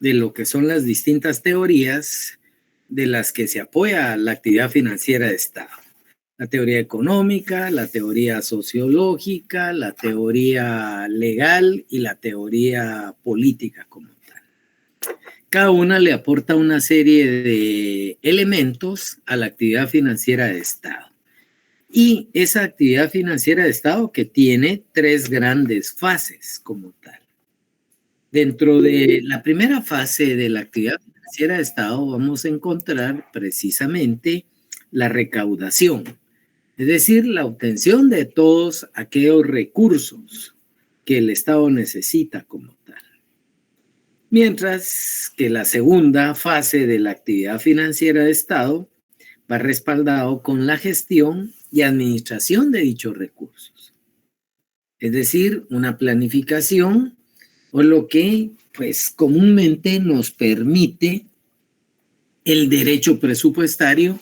de lo que son las distintas teorías de las que se apoya la actividad financiera de Estado. La teoría económica, la teoría sociológica, la teoría legal y la teoría política como tal. Cada una le aporta una serie de elementos a la actividad financiera de Estado. Y esa actividad financiera de Estado que tiene tres grandes fases como tal. Dentro de la primera fase de la actividad financiera de Estado vamos a encontrar precisamente la recaudación, es decir, la obtención de todos aquellos recursos que el Estado necesita como tal. Mientras que la segunda fase de la actividad financiera de Estado va respaldado con la gestión y administración de dichos recursos. Es decir, una planificación o lo que pues comúnmente nos permite el derecho presupuestario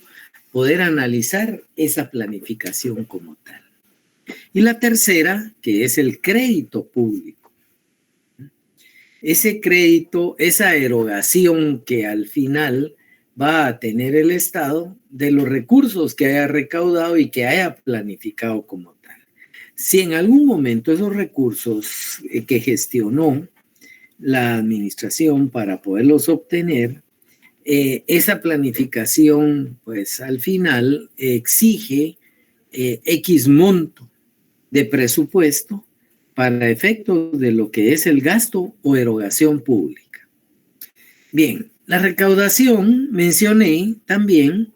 poder analizar esa planificación como tal. Y la tercera, que es el crédito público. Ese crédito, esa erogación que al final va a tener el Estado de los recursos que haya recaudado y que haya planificado como tal. Si en algún momento esos recursos que gestionó la administración para poderlos obtener, esa planificación, pues al final exige X monto de presupuesto para efectos de lo que es el gasto o erogación pública. Bien, la recaudación, mencioné también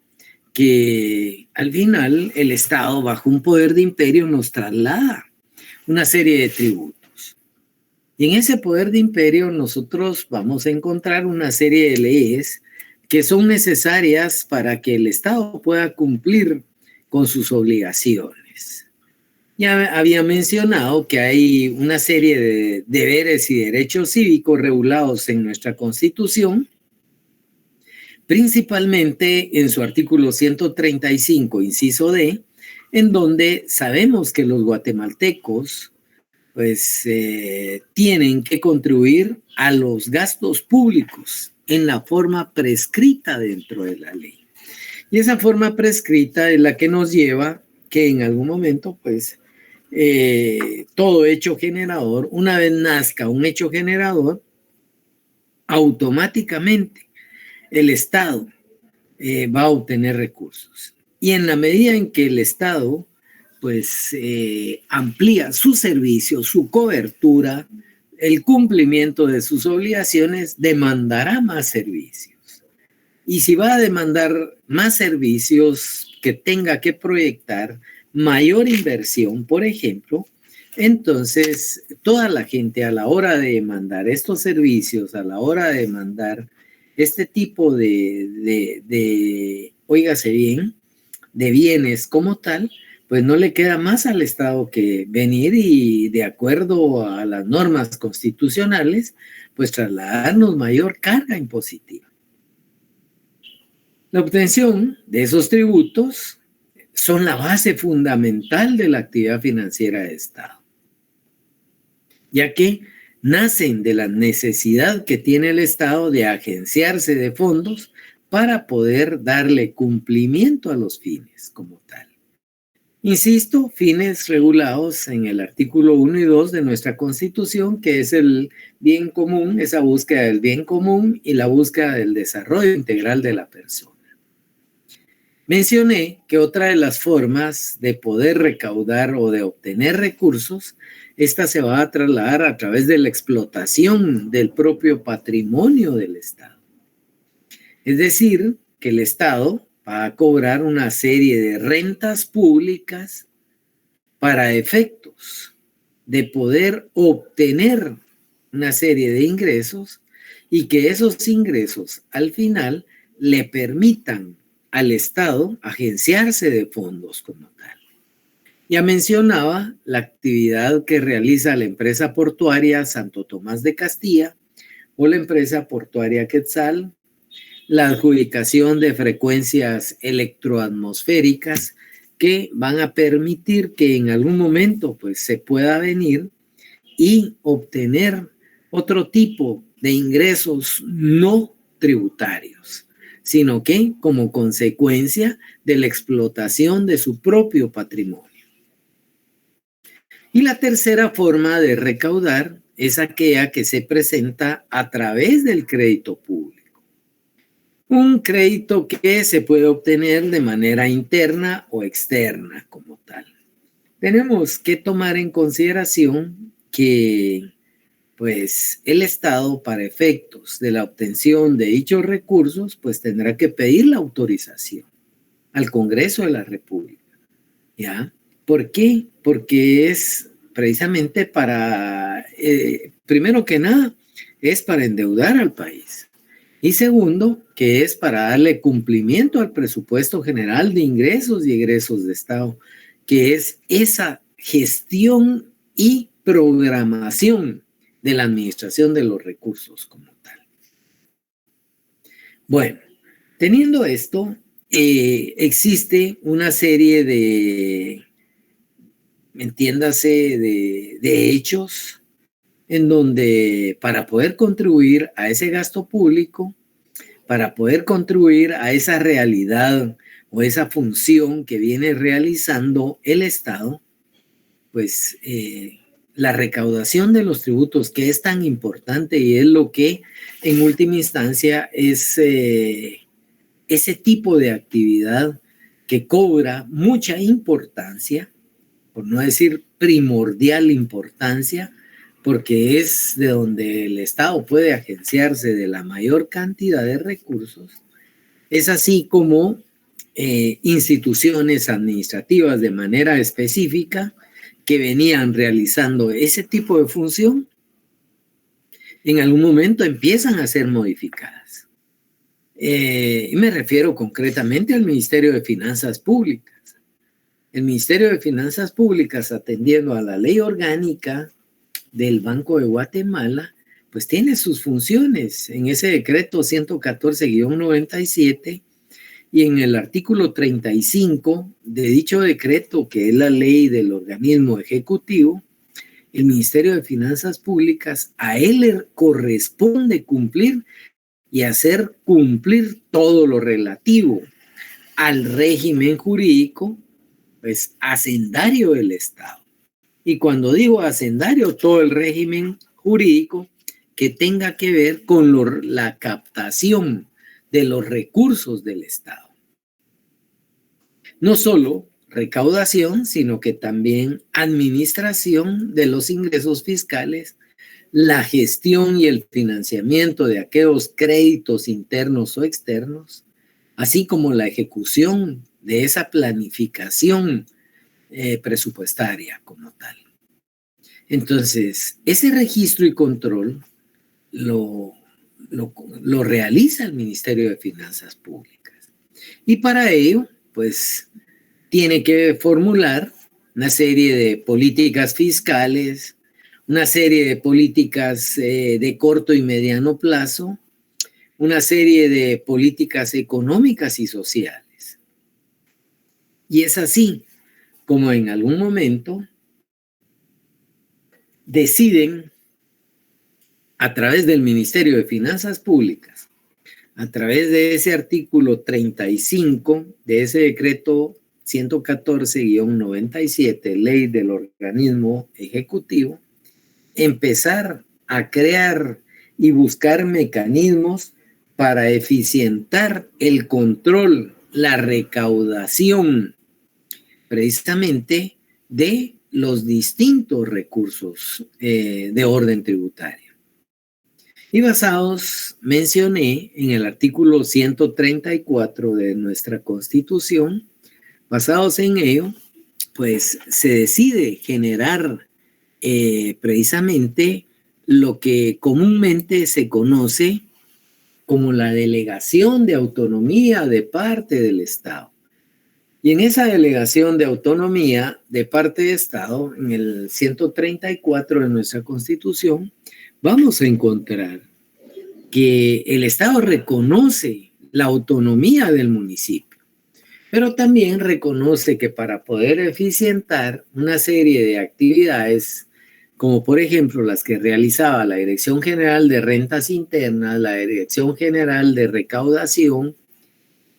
que al final el Estado, bajo un poder de imperio, nos traslada una serie de tributos. Y en ese poder de imperio nosotros vamos a encontrar una serie de leyes que son necesarias para que el Estado pueda cumplir con sus obligaciones. Ya había mencionado que hay una serie de deberes y derechos cívicos regulados en nuestra Constitución, principalmente en su artículo 135, inciso D, en donde sabemos que los guatemaltecos pues tienen que contribuir a los gastos públicos en la forma prescrita dentro de la ley. Y esa forma prescrita es la que nos lleva que en algún momento, pues, todo hecho generador, una vez nazca un hecho generador, automáticamente el Estado va a obtener recursos. Y en la medida en que el Estado pues amplía su servicio, su cobertura, el cumplimiento de sus obligaciones, demandará más servicios. Y si va a demandar más servicios que tenga que proyectar mayor inversión, por ejemplo, entonces toda la gente a la hora de demandar estos servicios, a la hora de demandar este tipo óigase bien, de bienes como tal, pues no le queda más al Estado que venir y de acuerdo a las normas constitucionales, pues trasladarnos mayor carga impositiva. La obtención de esos tributos son la base fundamental de la actividad financiera de Estado, ya que nacen de la necesidad que tiene el Estado de agenciarse de fondos para poder darle cumplimiento a los fines como tal. Insisto, fines regulados en el artículo 1 y 2 de nuestra Constitución, que es el bien común, esa búsqueda del bien común y la búsqueda del desarrollo integral de la persona. Mencioné que otra de las formas de poder recaudar o de obtener recursos, esta se va a trasladar a través de la explotación del propio patrimonio del Estado. Es decir, que el Estado va a cobrar una serie de rentas públicas para efectos de poder obtener una serie de ingresos y que esos ingresos al final le permitan al Estado agenciarse de fondos como tal. Ya mencionaba la actividad que realiza la empresa portuaria Santo Tomás de Castilla o la empresa portuaria Quetzal, la adjudicación de frecuencias electroatmosféricas que van a permitir que en algún momento pues, se pueda venir y obtener otro tipo de ingresos no tributarios, sino que como consecuencia de la explotación de su propio patrimonio. Y la tercera forma de recaudar es aquella que se presenta a través del crédito público. Un crédito que se puede obtener de manera interna o externa como tal. Tenemos que tomar en consideración que pues el Estado, para efectos de la obtención de dichos recursos, pues tendrá que pedir la autorización al Congreso de la República. ¿Ya? ¿Por qué? Porque es precisamente para, primero que nada, es para endeudar al país. Y segundo, que es para darle cumplimiento al presupuesto general de ingresos y egresos de Estado, que es esa gestión y programación de la administración de los recursos como tal. Bueno, teniendo esto, existe una serie de, entiéndase, de hechos en donde para poder contribuir a ese gasto público, para poder contribuir a esa realidad o esa función que viene realizando el Estado, pues la recaudación de los tributos, que es tan importante y es lo que en última instancia es ese tipo de actividad que cobra mucha importancia, por no decir primordial importancia, porque es de donde el Estado puede agenciarse de la mayor cantidad de recursos. Es así como instituciones administrativas de manera específica que venían realizando ese tipo de función, en algún momento empiezan a ser modificadas. Y me refiero concretamente al Ministerio de Finanzas Públicas. El Ministerio de Finanzas Públicas, atendiendo a la ley orgánica del Banco de Guatemala, pues tiene sus funciones en ese decreto 114-97 y en el artículo 35 de dicho decreto, que es la ley del organismo ejecutivo, el Ministerio de Finanzas Públicas, a él le corresponde cumplir y hacer cumplir todo lo relativo al régimen jurídico, pues hacendario del Estado. Y cuando digo hacendario, todo el régimen jurídico que tenga que ver con la captación de los recursos del Estado. No solo recaudación, sino que también administración de los ingresos fiscales, la gestión y el financiamiento de aquellos créditos internos o externos, así como la ejecución de esa planificación presupuestaria como tal. Entonces, ese registro y control lo realiza el Ministerio de Finanzas Públicas. Y para ello, pues, tiene que formular una serie de políticas fiscales, una serie de políticas de corto y mediano plazo, una serie de políticas económicas y sociales. Y es así como en algún momento deciden, a través del Ministerio de Finanzas Públicas, a través de ese artículo 35 de ese decreto 114-97, ley del organismo ejecutivo, empezar a crear y buscar mecanismos para eficientar el control, la recaudación, precisamente de los distintos recursos de orden tributario. Y basados, mencioné en el artículo 134 de nuestra Constitución, basados en ello, pues se decide generar precisamente lo que comúnmente se conoce como la delegación de autonomía de parte del Estado. Y en esa delegación de autonomía de parte del Estado, en el 134 de nuestra Constitución, vamos a encontrar que el Estado reconoce la autonomía del municipio, pero también reconoce que para poder eficientar una serie de actividades como por ejemplo las que realizaba la Dirección General de Rentas Internas, la Dirección General de Recaudación,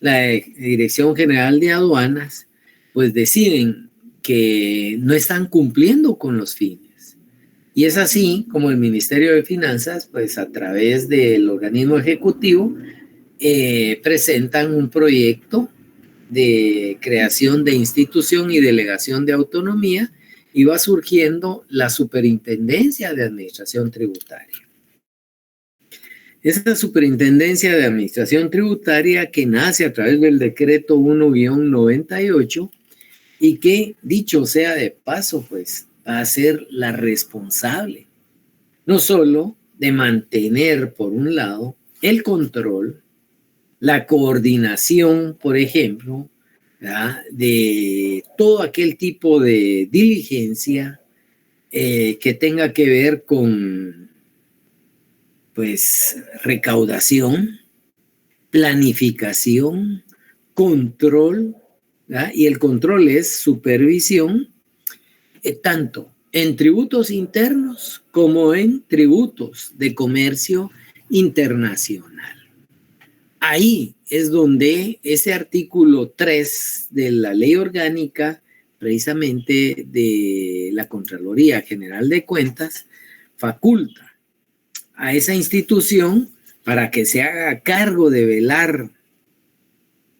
la Dirección General de Aduanas, pues deciden que no están cumpliendo con los fines. Y es así como el Ministerio de Finanzas, pues a través del organismo ejecutivo, presentan un proyecto de creación de institución y delegación de autonomía y va surgiendo la Superintendencia de Administración Tributaria. Esa Superintendencia de Administración Tributaria que nace a través del decreto 1-98 y que, dicho sea de paso, pues va a ser la responsable, no solo de mantener, por un lado, el control, la coordinación, por ejemplo, ¿verdad?, de todo aquel tipo de diligencia que tenga que ver con, pues, recaudación, planificación, control, ¿verdad? Y el control es supervisión, tanto en tributos internos como en tributos de comercio internacional. Ahí es donde ese artículo 3 de la Ley Orgánica, precisamente de la Contraloría General de Cuentas, faculta a esa institución para que se haga cargo de velar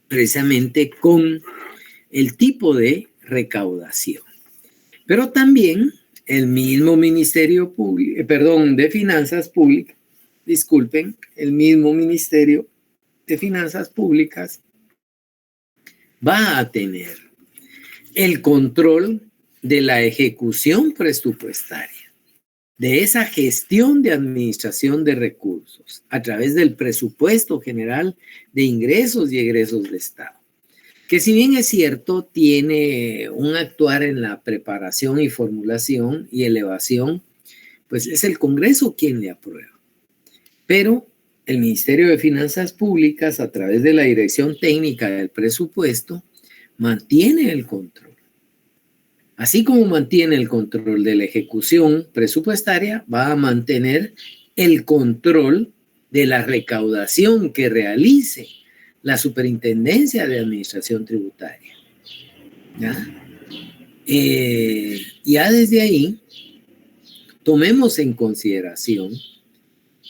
precisamente con el tipo de recaudación. Pero también el mismo Ministerio Público, de Finanzas Públicas, disculpen, el mismo Ministerio de Finanzas Públicas va a tener el control de la ejecución presupuestaria, de esa gestión de administración de recursos a través del presupuesto general de ingresos y egresos de Estado, que si bien es cierto, tiene un actuar en la preparación y formulación y elevación, pues es el Congreso quien le aprueba. Pero el Ministerio de Finanzas Públicas, a través de la Dirección Técnica del Presupuesto, mantiene el control. Así como mantiene el control de la ejecución presupuestaria, va a mantener el control de la recaudación que realice la Superintendencia de Administración Tributaria. ¿Ya? Ya desde ahí, tomemos en consideración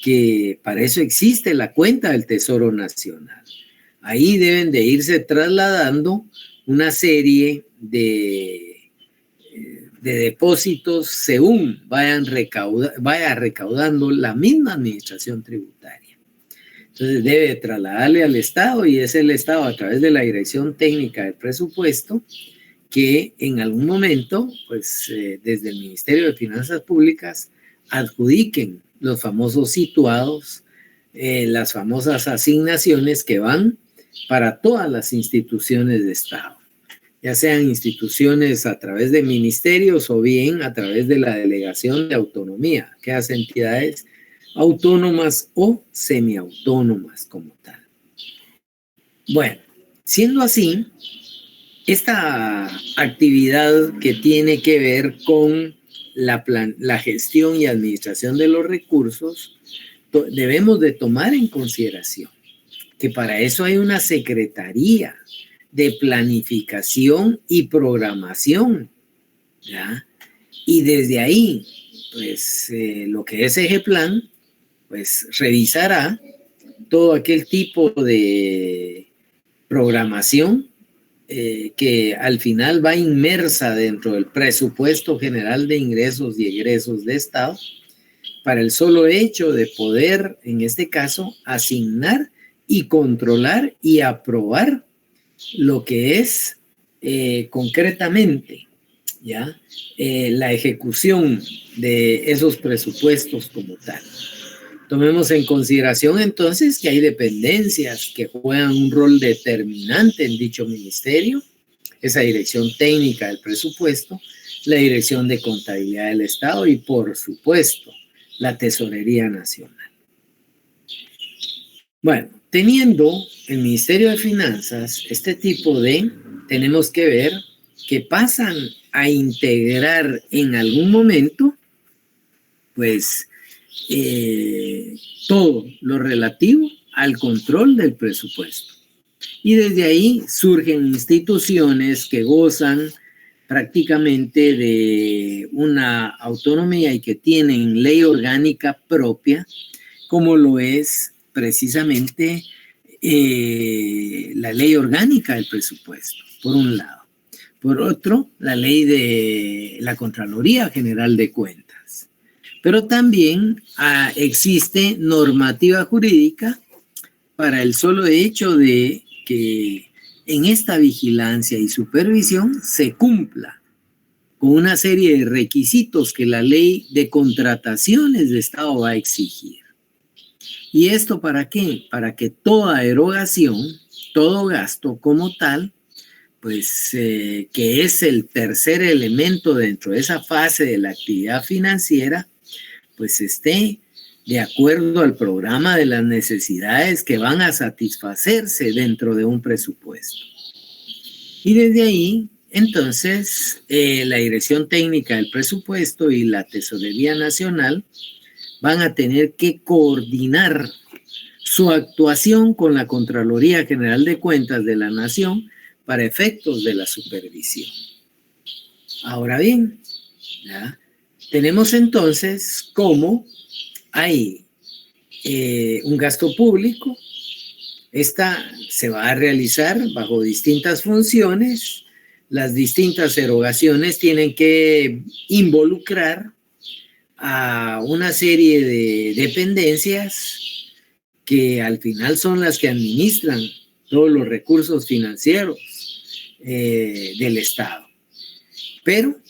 que para eso existe la cuenta del Tesoro Nacional. Ahí deben de irse trasladando una serie de depósitos según vaya recaudando la misma administración tributaria. Entonces debe trasladarle al Estado y es el Estado a través de la Dirección Técnica del Presupuesto que en algún momento, pues desde el Ministerio de Finanzas Públicas adjudiquen los famosos situados, las famosas asignaciones que van para todas las instituciones de Estado, ya sean instituciones a través de ministerios o bien a través de la delegación de autonomía, que hace entidades autónomas o semiautónomas como tal. Bueno, siendo así, esta actividad que tiene que ver con la gestión y administración de los recursos, debemos de tomar en consideración que para eso hay una secretaría de planificación y programación, ¿ya? Y desde ahí, pues lo que es Egeplan, pues revisará todo aquel tipo de programación que al final va inmersa dentro del presupuesto general de ingresos y egresos de Estado, para el solo hecho de poder, en este caso, asignar y controlar y aprobar lo que es concretamente, ¿ya? La ejecución de esos presupuestos como tal. Tomemos en consideración entonces que hay dependencias que juegan un rol determinante en dicho ministerio, esa Dirección Técnica del Presupuesto, la Dirección de Contabilidad del Estado y, por supuesto, la Tesorería Nacional. Bueno, teniendo el Ministerio de Finanzas este tipo de, tenemos que ver que pasan a integrar en algún momento pues todo lo relativo al control del presupuesto. Y desde ahí surgen instituciones que gozan prácticamente de una autonomía y que tienen ley orgánica propia, como lo es precisamente la ley orgánica del presupuesto, por un lado. Por otro, la ley de la Contraloría General de Cuentas. Pero también existe normativa jurídica para el solo hecho de que en esta vigilancia y supervisión se cumpla con una serie de requisitos que la ley de contrataciones de Estado va a exigir. ¿Y esto para qué? Para que toda erogación, todo gasto como tal, pues que es el tercer elemento dentro de esa fase de la actividad financiera, pues esté de acuerdo al programa de las necesidades que van a satisfacerse dentro de un presupuesto. Y desde ahí, entonces, la Dirección Técnica del Presupuesto y la Tesorería Nacional van a tener que coordinar su actuación con la Contraloría General de Cuentas de la Nación para efectos de la supervisión. Ahora bien, ¿ya? Tenemos entonces cómo hay un gasto público. Esta se va a realizar bajo distintas funciones. Las distintas erogaciones tienen que involucrar a una serie de dependencias que al final son las que administran todos los recursos financieros del Estado. Pero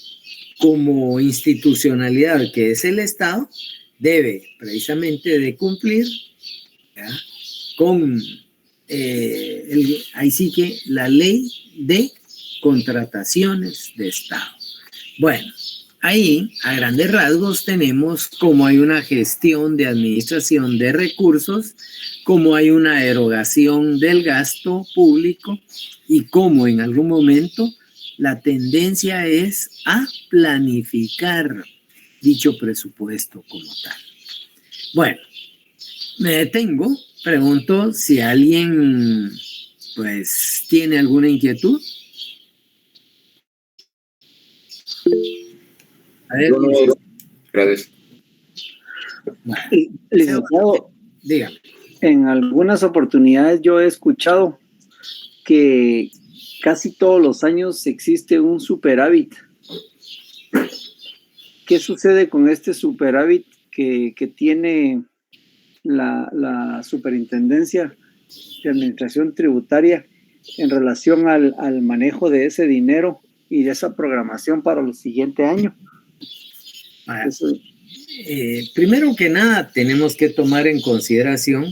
como institucionalidad que es el Estado, debe precisamente de cumplir, ¿ya?, con ahí sí que la ley de contrataciones de Estado. Bueno, ahí a grandes rasgos tenemos cómo hay una gestión de administración de recursos, cómo hay una erogación del gasto público y cómo en algún momento la tendencia es a planificar dicho presupuesto como tal. Bueno, me detengo, pregunto si alguien pues tiene alguna inquietud. A ver, gracias. Bueno, licenciado, dígame. En algunas oportunidades yo he escuchado que casi todos los años existe un superávit. ¿Qué sucede con este superávit que tiene la Superintendencia de Administración Tributaria en relación al manejo de ese dinero y de esa programación para el siguiente año? Primero que nada, tenemos que tomar en consideración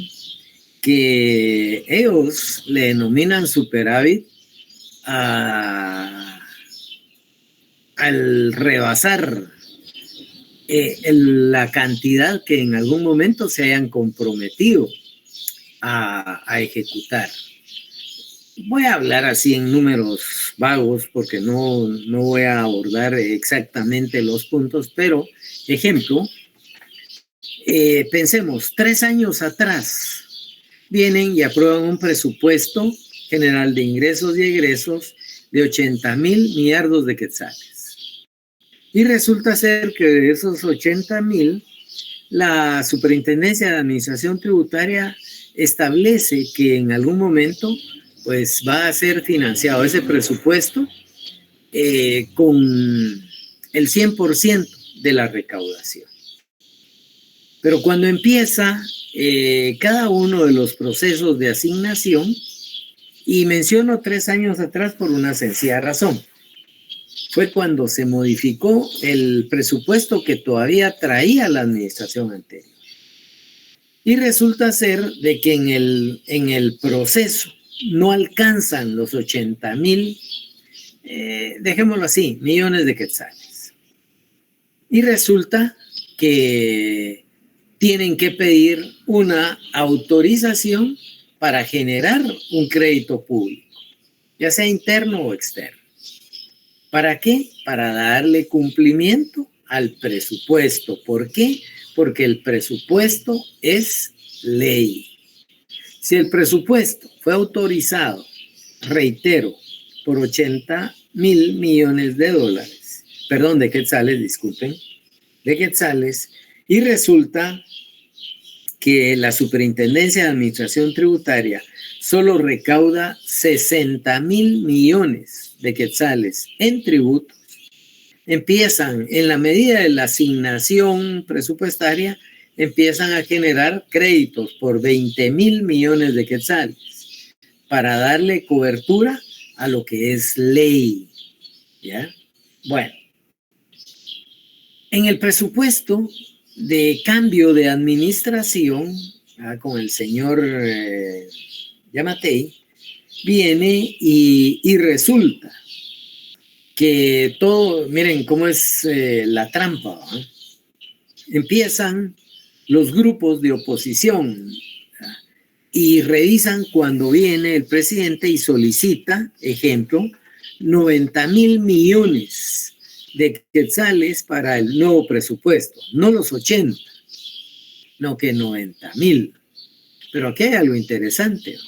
que ellos le denominan superávit al rebasar la cantidad que en algún momento se hayan comprometido a ejecutar. Voy a hablar así en números vagos porque no voy a abordar exactamente los puntos, pero ejemplo, pensemos, 3 años atrás vienen y aprueban un presupuesto general de ingresos y egresos de 80,000 millardos de quetzales. Y resulta ser que de esos 80,000, la Superintendencia de Administración Tributaria establece que en algún momento pues va a ser financiado ese presupuesto con el 100% de la recaudación. Pero cuando empieza cada uno de los procesos de asignación, y menciono 3 años atrás por una sencilla razón, fue cuando se modificó el presupuesto que todavía traía la administración anterior. Y resulta ser de que en el proceso no alcanzan los 80,000, dejémoslo así, millones de quetzales. Y resulta que tienen que pedir una autorización para generar un crédito público, ya sea interno o externo. ¿Para qué? Para darle cumplimiento al presupuesto. ¿Por qué? Porque el presupuesto es ley. Si el presupuesto fue autorizado, reitero, por 80,000 millones de dólares, perdón, de quetzales, disculpen, de quetzales, y resulta que la Superintendencia de Administración Tributaria solo recauda 60,000 millones de quetzales en tributos, empiezan, en la medida de la asignación presupuestaria, empiezan a generar créditos por 20,000 millones de quetzales para darle cobertura a lo que es ley. ¿Ya? Bueno, en el presupuesto de cambio de administración, con el señor Yamatei, viene y resulta que todo, miren cómo es la trampa, ¿eh? Empiezan los grupos de oposición y revisan cuando viene el presidente y solicita, ejemplo, 90,000 millones de quetzales para el nuevo presupuesto, no los 80, no que 90,000. Pero aquí hay algo interesante.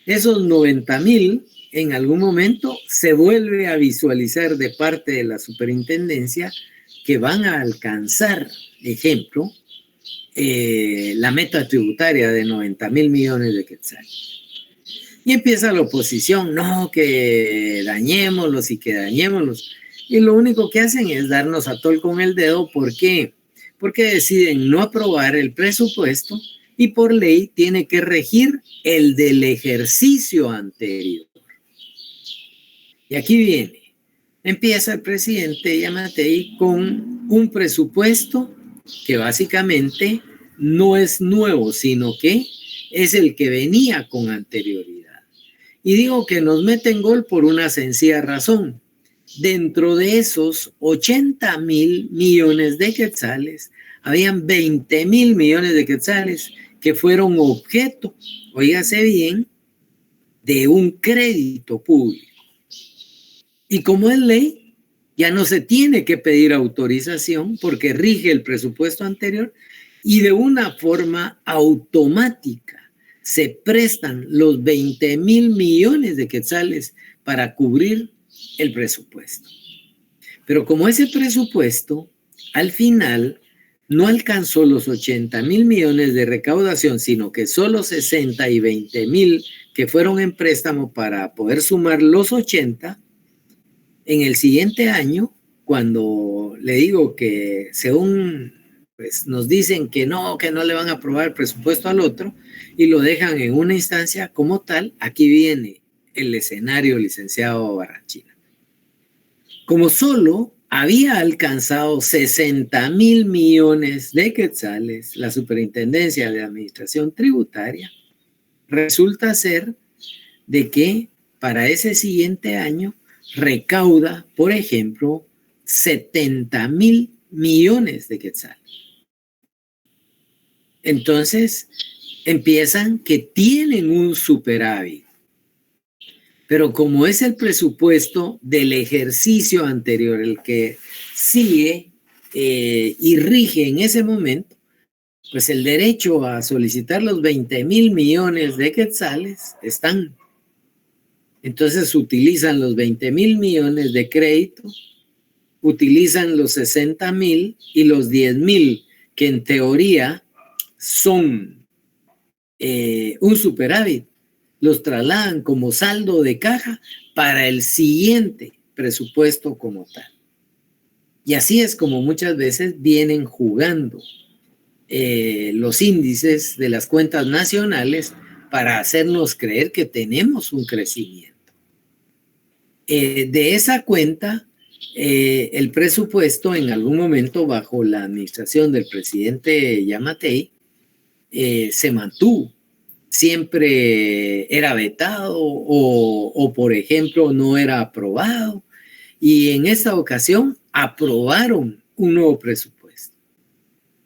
Esos 90,000 en algún momento se vuelve a visualizar de parte de la superintendencia que van a alcanzar, ejemplo, la meta tributaria de 90,000 millones de quetzales. Y empieza la oposición, no, que dañémoslos y que dañémoslos. Y lo único que hacen es darnos a tol con el dedo. ¿Por qué? Porque deciden no aprobar el presupuesto y por ley tiene que regir el del ejercicio anterior. Y aquí viene, empieza el presidente Yamatei con un presupuesto que básicamente no es nuevo, sino que es el que venía con anterioridad. Y digo que nos meten gol por una sencilla razón. Dentro de esos 80,000 millones de quetzales, habían 20,000 millones de quetzales que fueron objeto, oígase bien, de un crédito público. Y como es ley, ya no se tiene que pedir autorización porque rige el presupuesto anterior y de una forma automática se prestan los 20,000 millones de quetzales para cubrir el presupuesto. Pero como ese presupuesto al final no alcanzó los 80,000 millones de recaudación, sino que solo 60 y 20,000 que fueron en préstamo para poder sumar los 80, en el siguiente año, cuando le digo que según pues, nos dicen que no le van a aprobar el presupuesto al otro y lo dejan en una instancia como tal, aquí viene el escenario, licenciado Barranchina. Como solo había alcanzado 60,000 millones de quetzales la Superintendencia de Administración Tributaria, resulta ser de que para ese siguiente año recauda, por ejemplo, 70,000 millones de quetzales. Entonces, empiezan que tienen un superávit. Pero como es el presupuesto del ejercicio anterior el que sigue y rige en ese momento, pues el derecho a solicitar los 20,000 millones de quetzales están. Entonces utilizan los 20,000 millones de crédito, utilizan los 60,000 y los 10,000 que en teoría son un superávit, los trasladan como saldo de caja para el siguiente presupuesto como tal. Y así es como muchas veces vienen jugando los índices de las cuentas nacionales para hacernos creer que tenemos un crecimiento. De esa cuenta, el presupuesto en algún momento bajo la administración del presidente Yamatei se mantuvo. Siempre era vetado o, por ejemplo, no era aprobado. Y en esta ocasión aprobaron un nuevo presupuesto.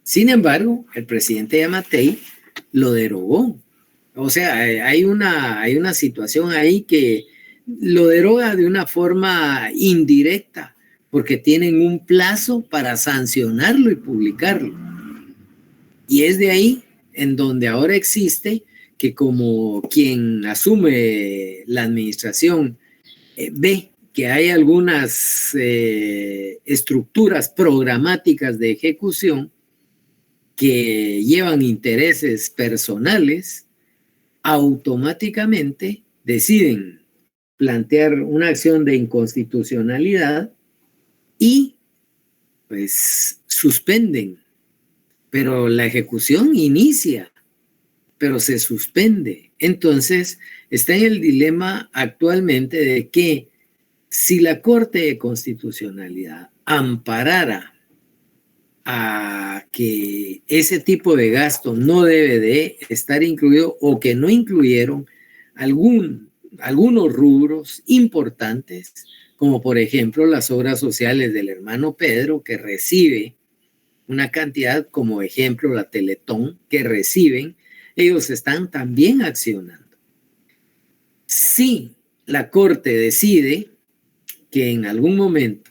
Sin embargo, el presidente Yamatei lo derogó. O sea, hay una situación ahí que lo deroga de una forma indirecta, porque tienen un plazo para sancionarlo y publicarlo. Y es de ahí en donde ahora existe que como quien asume la administración ve que hay algunas estructuras programáticas de ejecución que llevan intereses personales, automáticamente deciden plantear una acción de inconstitucionalidad y pues suspenden, pero la ejecución inicia, pero se suspende. Entonces está en el dilema actualmente de que si la Corte de Constitucionalidad amparara a que ese tipo de gasto no debe de estar incluido o que no incluyeron algunos rubros importantes, como por ejemplo las obras sociales del hermano Pedro, que recibe una cantidad, como ejemplo la Teletón, que reciben, ellos están también accionando. Si la Corte decide que en algún momento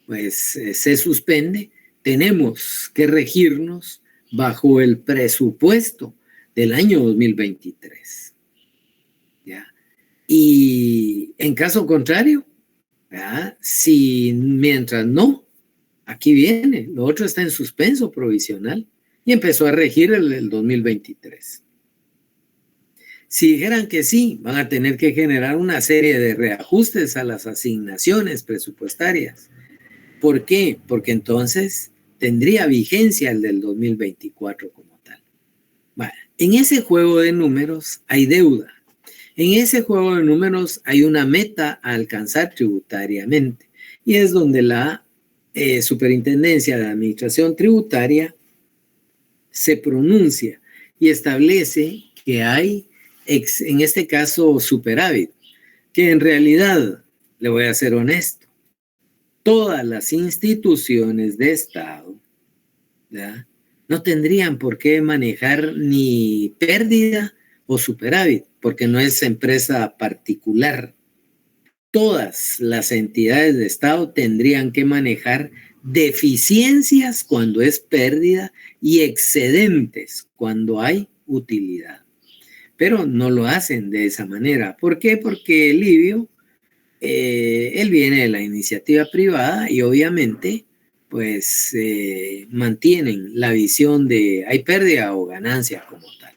pues se suspende, tenemos que regirnos bajo el presupuesto del año 2023. ¿Ya? Y en caso contrario, ¿ya? Si mientras no, aquí viene, lo otro está en suspenso provisional y empezó a regir el 2023. Si dijeran que sí, van a tener que generar una serie de reajustes a las asignaciones presupuestarias. ¿Por qué? Porque entonces tendría vigencia el del 2024 como tal. Bueno, en ese juego de números hay deuda. En ese juego de números hay una meta a alcanzar tributariamente y es donde la Superintendencia de Administración Tributaria se pronuncia y establece que hay, en este caso, superávit, que en realidad, le voy a ser honesto, todas las instituciones de Estado, ¿ya?, no tendrían por qué manejar ni pérdida o superávit, porque no es empresa particular. Todas las entidades de Estado tendrían que manejar deficiencias cuando es pérdida y excedentes cuando hay utilidad. Pero no lo hacen de esa manera. ¿Por qué? Porque Livio, él viene de la iniciativa privada y obviamente pues mantienen la visión de hay pérdida o ganancia como tal.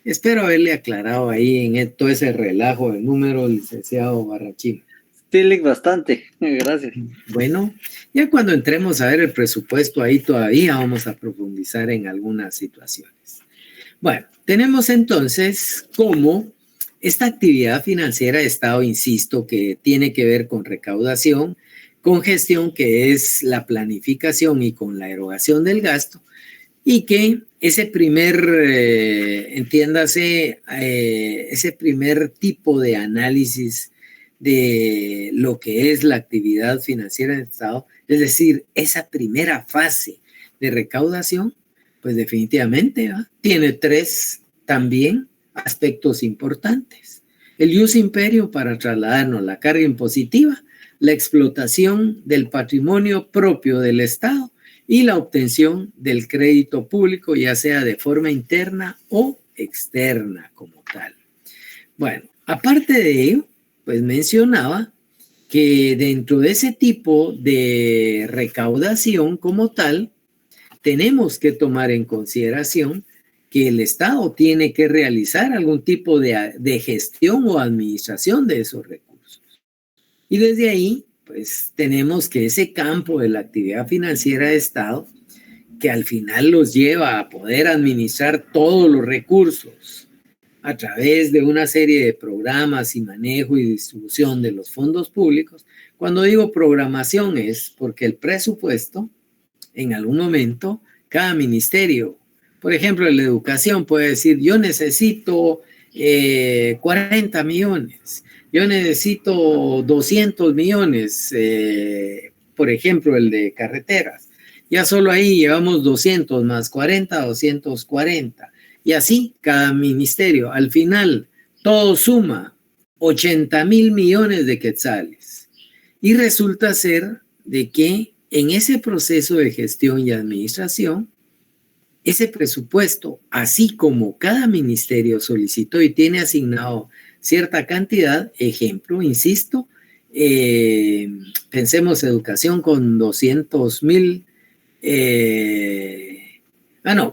Espero haberle aclarado ahí en todo ese relajo de números, licenciado Barrachín. Sí, bastante, gracias. Bueno, ya cuando entremos a ver el presupuesto ahí todavía vamos a profundizar en algunas situaciones. Bueno, tenemos entonces cómo esta actividad financiera de Estado, insisto, que tiene que ver con recaudación, con gestión, que es la planificación, y con la erogación del gasto, y que ese primer, entiéndase, ese primer tipo de análisis de lo que es la actividad financiera del Estado, es decir, esa primera fase de recaudación, pues definitivamente tiene tres también aspectos importantes. El ius imperio para trasladarnos la carga impositiva, la explotación del patrimonio propio del Estado y la obtención del crédito público, ya sea de forma interna o externa como tal. Bueno, aparte de ello, pues mencionaba que dentro de ese tipo de recaudación como tal, tenemos que tomar en consideración que el Estado tiene que realizar algún tipo de gestión o administración de esos recursos. Y desde ahí, pues tenemos que ese campo de la actividad financiera de Estado, que al final los lleva a poder administrar todos los recursos a través de una serie de programas y manejo y distribución de los fondos públicos. Cuando digo programación es porque el presupuesto, en algún momento, cada ministerio, por ejemplo, en la educación puede decir, yo necesito 40 millones, yo necesito 200 millones, por ejemplo, el de carreteras. Ya solo ahí llevamos 200 más 40, 240. Y así cada ministerio. Al final, todo suma 80,000 millones de quetzales. Y resulta ser de que en ese proceso de gestión y administración, ese presupuesto, así como cada ministerio solicitó y tiene asignado cierta cantidad, ejemplo, insisto, pensemos educación con 200,000,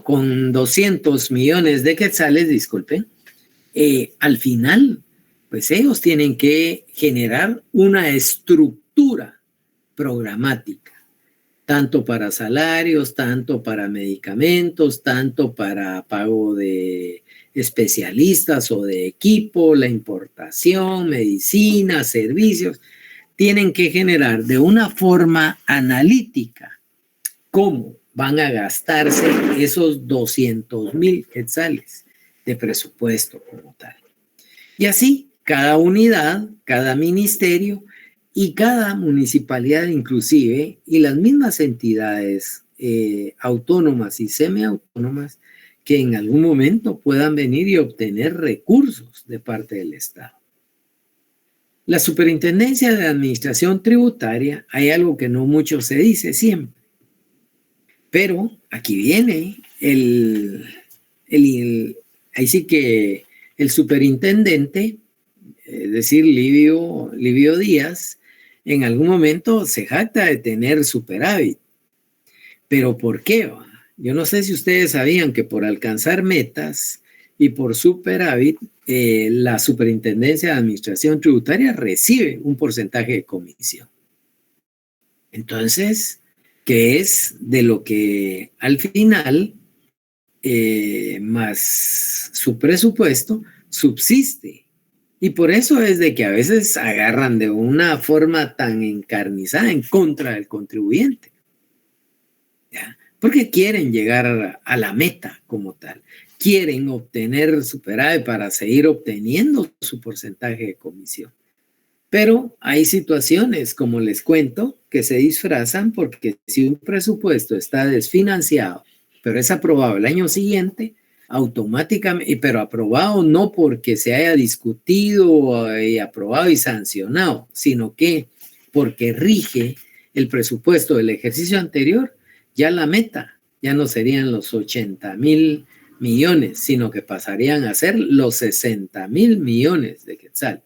con 200 millones de quetzales, disculpen, al final, pues ellos tienen que generar una estructura programática, tanto para salarios, tanto para medicamentos, tanto para pago de especialistas o de equipo, la importación, medicina, servicios. Tienen que generar de una forma analítica cómo van a gastarse esos 200,000 quetzales de presupuesto como tal. Y así, cada unidad, cada ministerio y cada municipalidad inclusive, y las mismas entidades autónomas y semiautónomas que en algún momento puedan venir y obtener recursos de parte del Estado. La Superintendencia de Administración Tributaria, hay algo que no mucho se dice siempre, pero aquí viene ahí sí que el superintendente, es decir, Livio Díaz, en algún momento se jacta de tener superávit. ¿Pero por qué? Yo no sé si ustedes sabían que por alcanzar metas y por superávit, la Superintendencia de Administración Tributaria recibe un porcentaje de comisión. Entonces, ¿qué es de lo que al final, más su presupuesto, subsiste? Y por eso es de que a veces agarran de una forma tan encarnizada en contra del contribuyente, ¿ya? Porque quieren llegar a la meta como tal. Quieren obtener superávit para seguir obteniendo su porcentaje de comisión. Pero hay situaciones, como les cuento, que se disfrazan porque si un presupuesto está desfinanciado, pero es aprobado el año siguiente, automáticamente, pero aprobado no porque se haya discutido y aprobado y sancionado, sino que porque rige el presupuesto del ejercicio anterior, ya la meta ya no serían los 80,000 millones, sino que pasarían a ser los 60,000 millones de quetzal.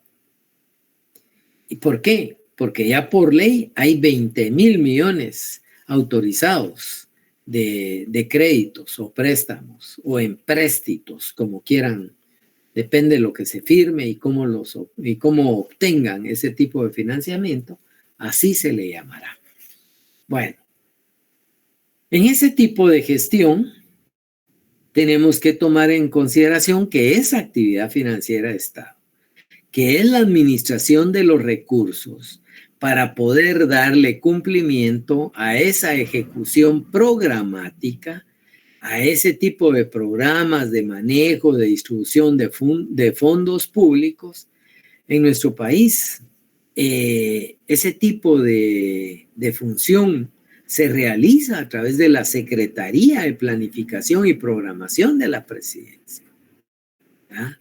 ¿Y por qué? Porque ya por ley hay 20,000 millones autorizados de créditos o préstamos o empréstitos, como quieran, depende de lo que se firme y cómo obtengan ese tipo de financiamiento, así se le llamará. Bueno, en ese tipo de gestión tenemos que tomar en consideración que esa actividad financiera de Estado, que es la administración de los recursos para poder darle cumplimiento a esa ejecución programática, a ese tipo de programas de manejo, de distribución de fondos públicos en nuestro país. Ese tipo de función se realiza a través de la Secretaría de Planificación y Programación de la Presidencia, ¿ya?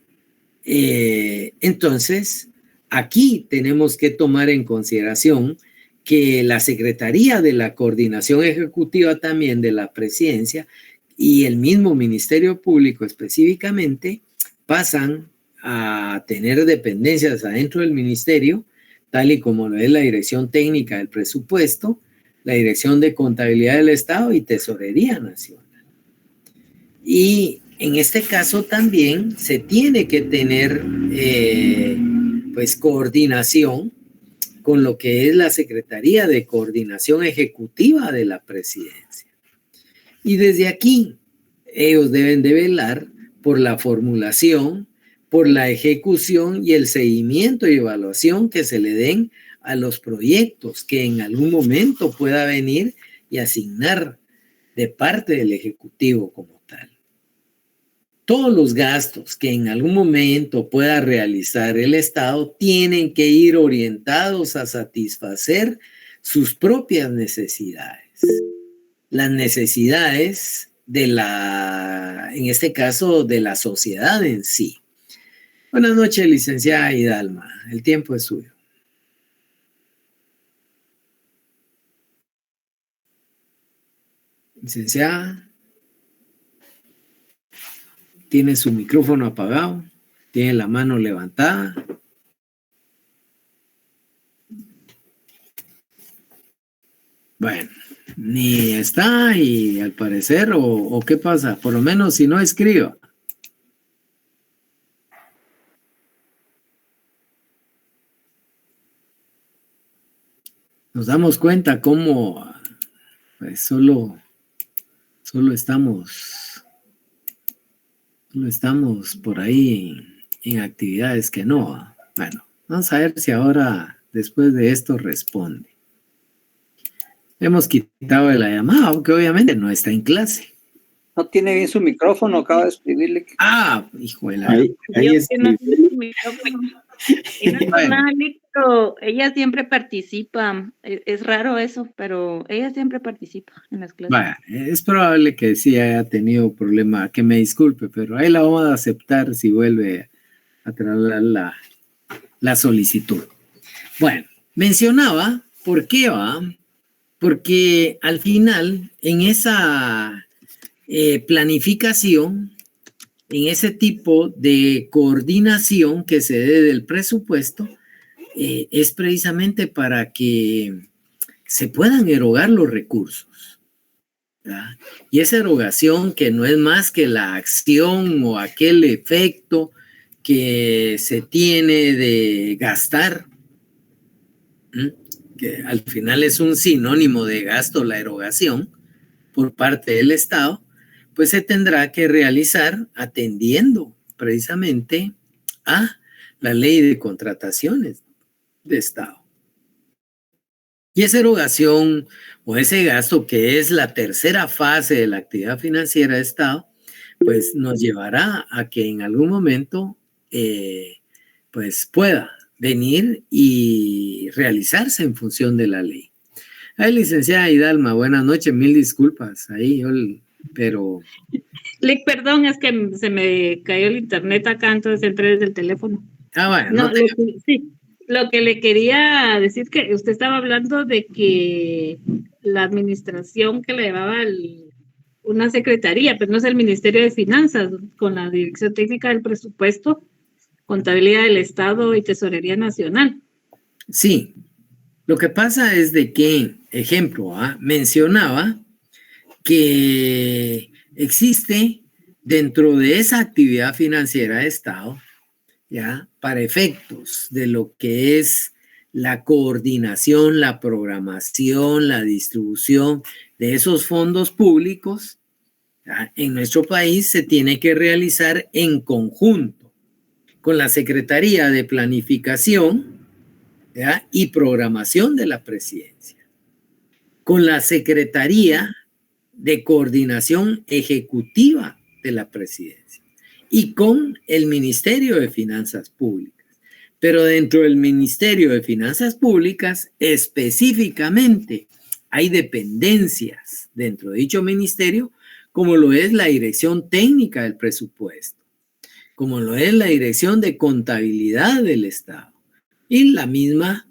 Entonces, aquí tenemos que tomar en consideración que la Secretaría de la Coordinación Ejecutiva también de la Presidencia y el mismo Ministerio Público específicamente pasan a tener dependencias adentro del ministerio, tal y como lo es la Dirección Técnica del Presupuesto, la Dirección de Contabilidad del Estado y Tesorería Nacional. Y en este caso también se tiene que tener pues coordinación con lo que es la Secretaría de Coordinación Ejecutiva de la Presidencia. Y desde aquí ellos deben de velar por la formulación, por la ejecución y el seguimiento y evaluación que se le den a los proyectos que en algún momento pueda venir y asignar de parte del Ejecutivo como tal. Todos los gastos que en algún momento pueda realizar el Estado tienen que ir orientados a satisfacer sus propias necesidades. Las necesidades en este caso, de la sociedad en sí. Buenas noches, licenciada Hidalma. El tiempo es suyo. Licenciada, tiene su micrófono apagado, tiene la mano levantada. Bueno, ni está y al parecer, o qué pasa, por lo menos si no escriba. Nos damos cuenta cómo pues, solo estamos por ahí en actividades que no. Bueno, vamos a ver si ahora, después de esto, responde. Hemos quitado de la llamada, aunque obviamente no está en clase. No tiene bien su micrófono, acaba de escribirle. Ah, hijo de la... Ahí es que no tiene su micrófono. Y no es por nada, Víctor, ella siempre participa. Es raro eso, pero ella siempre participa en las clases. Vaya, es probable que sí haya tenido problema, que me disculpe, pero ahí la vamos a aceptar si vuelve a traer la solicitud. Bueno, mencionaba, ¿por qué va? Porque al final, en esa planificación, en ese tipo de coordinación que se dé del presupuesto, es precisamente para que se puedan erogar los recursos, ¿verdad? Y esa erogación que no es más que la acción o aquel efecto que se tiene de gastar, que al final es un sinónimo de gasto, la erogación por parte del Estado, pues se tendrá que realizar atendiendo precisamente a la ley de contrataciones de Estado. Y esa erogación o ese gasto, que es la tercera fase de la actividad financiera de Estado, pues nos llevará a que en algún momento pues pueda venir y realizarse en función de la ley. Ay, licenciada Hidalma, buenas noches, mil disculpas. Ahí yo, pero... Perdón, es que se me cayó el internet acá, entonces entré desde el teléfono. Ah, bueno. No, lo que le quería decir que usted estaba hablando de que la administración que le llevaba una secretaría, pero no es el Ministerio de Finanzas, con la Dirección Técnica del Presupuesto, Contabilidad del Estado y Tesorería Nacional. Sí, lo que pasa es de que, ejemplo, mencionaba que existe dentro de esa actividad financiera de Estado, ya, para efectos de lo que es la coordinación, la programación, la distribución de esos fondos públicos, ya, en nuestro país se tiene que realizar en conjunto con la Secretaría de Planificación, ¿ya?, y Programación de la Presidencia, con la Secretaría de Coordinación Ejecutiva de la Presidencia y con el Ministerio de Finanzas Públicas. Pero dentro del Ministerio de Finanzas Públicas, específicamente, hay dependencias dentro de dicho ministerio, como lo es la Dirección Técnica del Presupuesto, como lo es la Dirección de Contabilidad del Estado y la misma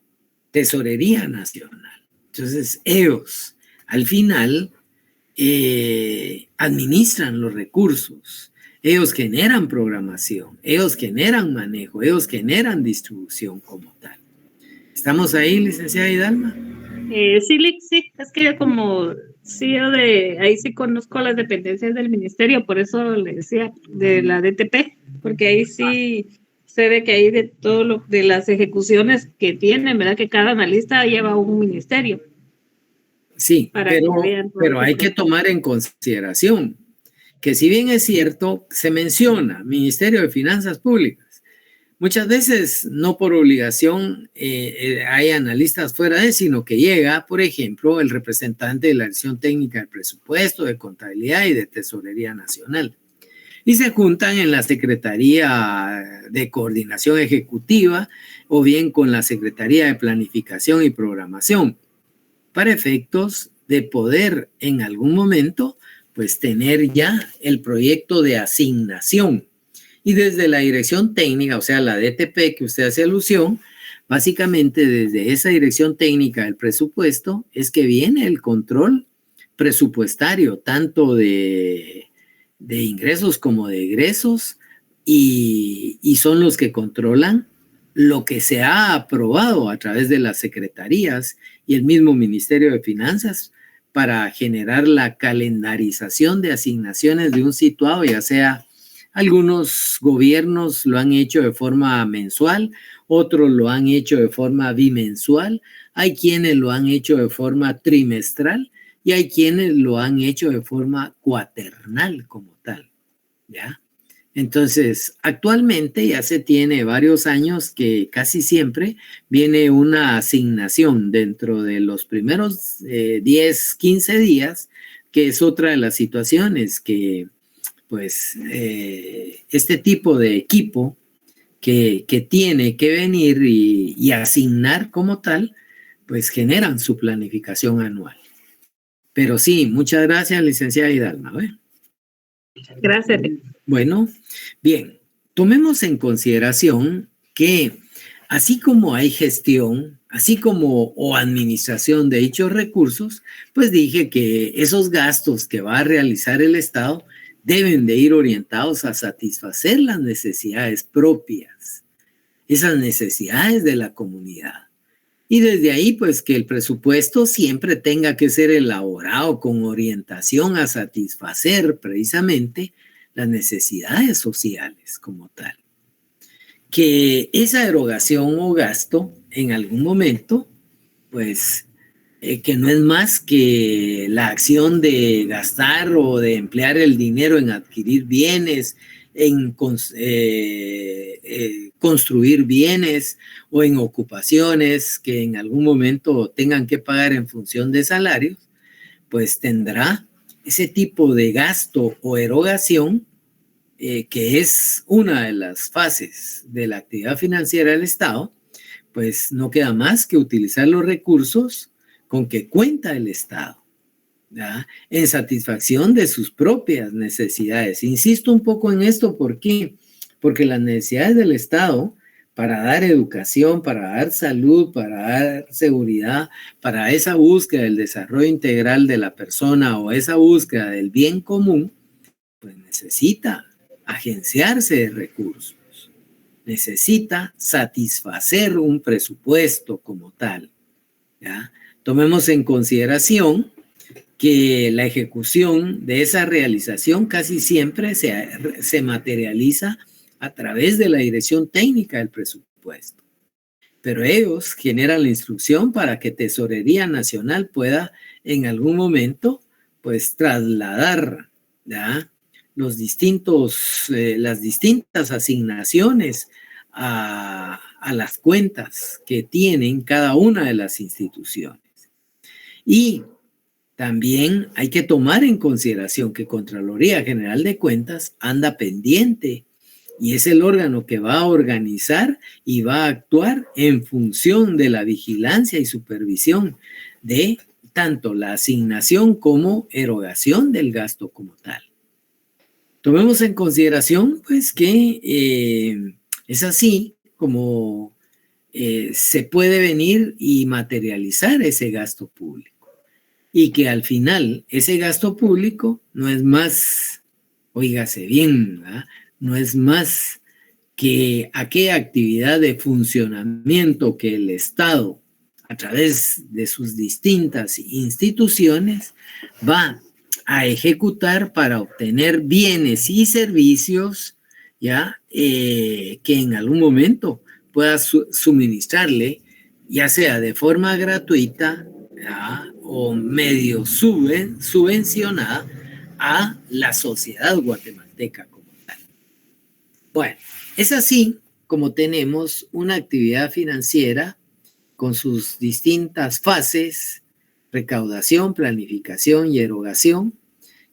Tesorería Nacional. Entonces, ellos, al final, administran los recursos, ellos generan programación, ellos generan manejo, ellos generan distribución como tal. ¿Estamos ahí, licenciada Hidalma? Sí, es que como CEO ahí sí conozco las dependencias del ministerio, por eso le decía de la DTP, porque ahí sí se ve que hay de todo lo de las ejecuciones que tienen, ¿verdad? Que cada analista lleva un ministerio. Sí, pero hay que tomar en consideración que si bien es cierto, se menciona Ministerio de Finanzas Públicas, muchas veces no por obligación hay analistas fuera de, sino que llega, por ejemplo, el representante de la Dirección Técnica del Presupuesto, de Contabilidad y de Tesorería Nacional. Y se juntan en la Secretaría de Coordinación Ejecutiva o bien con la Secretaría de Planificación y Programación, para efectos de poder en algún momento pues tener ya el proyecto de asignación. Y desde la dirección técnica, o sea, la DTP que usted hace alusión, básicamente desde esa dirección técnica del presupuesto es que viene el control presupuestario, tanto de ingresos como de egresos, y son los que controlan lo que se ha aprobado a través de las secretarías y el mismo Ministerio de Finanzas para generar la calendarización de asignaciones de un situado, ya sea algunos gobiernos lo han hecho de forma mensual, otros lo han hecho de forma bimensual, hay quienes lo han hecho de forma trimestral y hay quienes lo han hecho de forma cuaternal como tal, ¿ya? Entonces, actualmente ya se tiene varios años que casi siempre viene una asignación dentro de los primeros 10, 15 días, que es otra de las situaciones que, pues, este tipo de equipo que tiene que venir y asignar como tal, pues generan su planificación anual. Pero sí, muchas gracias, licenciada Hidalma. Gracias. Bueno, bien, tomemos en consideración que así como hay gestión, así como o administración de dichos recursos, pues dije que esos gastos que va a realizar el Estado deben de ir orientados a satisfacer las necesidades propias, esas necesidades de la comunidad. Y desde ahí, pues que el presupuesto siempre tenga que ser elaborado con orientación a satisfacer precisamente las necesidades sociales como tal. Que esa erogación o gasto en algún momento, pues que no es más que la acción de gastar o de emplear el dinero en adquirir bienes, en construir bienes o en ocupaciones que en algún momento tengan que pagar en función de salarios, pues tendrá ese tipo de gasto o erogación, que es una de las fases de la actividad financiera del Estado, pues no queda más que utilizar los recursos con que cuenta el Estado, ¿ya? En satisfacción de sus propias necesidades. Insisto un poco en esto, ¿por qué? Porque las necesidades del Estado para dar educación, para dar salud, para dar seguridad, para esa búsqueda del desarrollo integral de la persona o esa búsqueda del bien común, pues necesita agenciarse de recursos, necesita satisfacer un presupuesto como tal, ¿ya? Tomemos en consideración que la ejecución de esa realización casi siempre se materializa a través de la dirección técnica del presupuesto. Pero ellos generan la instrucción para que Tesorería Nacional pueda en algún momento pues trasladar, ¿ya?, las distintas asignaciones a las cuentas que tienen cada una de las instituciones. Y también hay que tomar en consideración que Contraloría General de Cuentas anda pendiente y es el órgano que va a organizar y va a actuar en función de la vigilancia y supervisión de tanto la asignación como erogación del gasto como tal. Tomemos en consideración, pues, que es así como se puede venir y materializar ese gasto público. Y que al final ese gasto público no es más, oígase bien, ¿verdad?, no es más que aquella actividad de funcionamiento que el Estado, a través de sus distintas instituciones, va a ejecutar para obtener bienes y servicios, ya que en algún momento pueda suministrarle, ya sea de forma gratuita, ¿ya?, o medio subvencionada a la sociedad guatemalteca como tal. Bueno, es así como tenemos una actividad financiera con sus distintas fases: recaudación, planificación y erogación,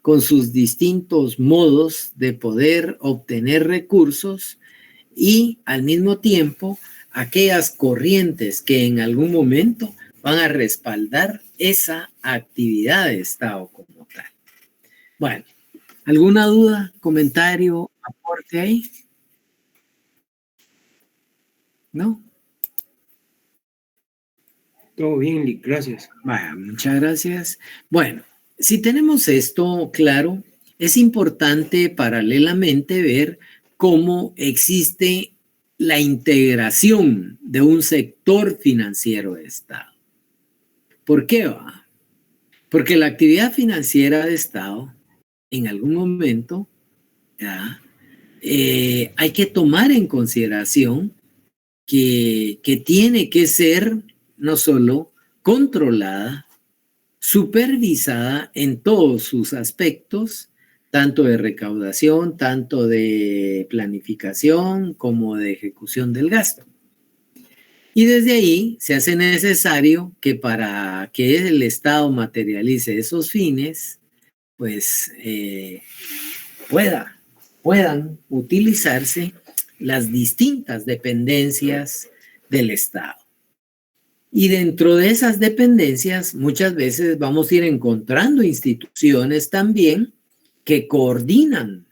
con sus distintos modos de poder obtener recursos y al mismo tiempo aquellas corrientes que en algún momento van a respaldar esa actividad de Estado como tal. Bueno, ¿alguna duda, comentario, aporte ahí? ¿No? Todo bien, Lick, gracias. Bueno, muchas gracias. Bueno, si tenemos esto claro, es importante paralelamente ver cómo existe la integración de un sector financiero de Estado. ¿Por qué va? Porque la actividad financiera de Estado, en algún momento, ¿ya? Hay que tomar en consideración que tiene que ser no solo controlada, supervisada en todos sus aspectos, tanto de recaudación, tanto de planificación como de ejecución del gasto. Y desde ahí se hace necesario que para que el Estado materialice esos fines, pues puedan utilizarse las distintas dependencias del Estado. Y dentro de esas dependencias muchas veces vamos a ir encontrando instituciones también que coordinan,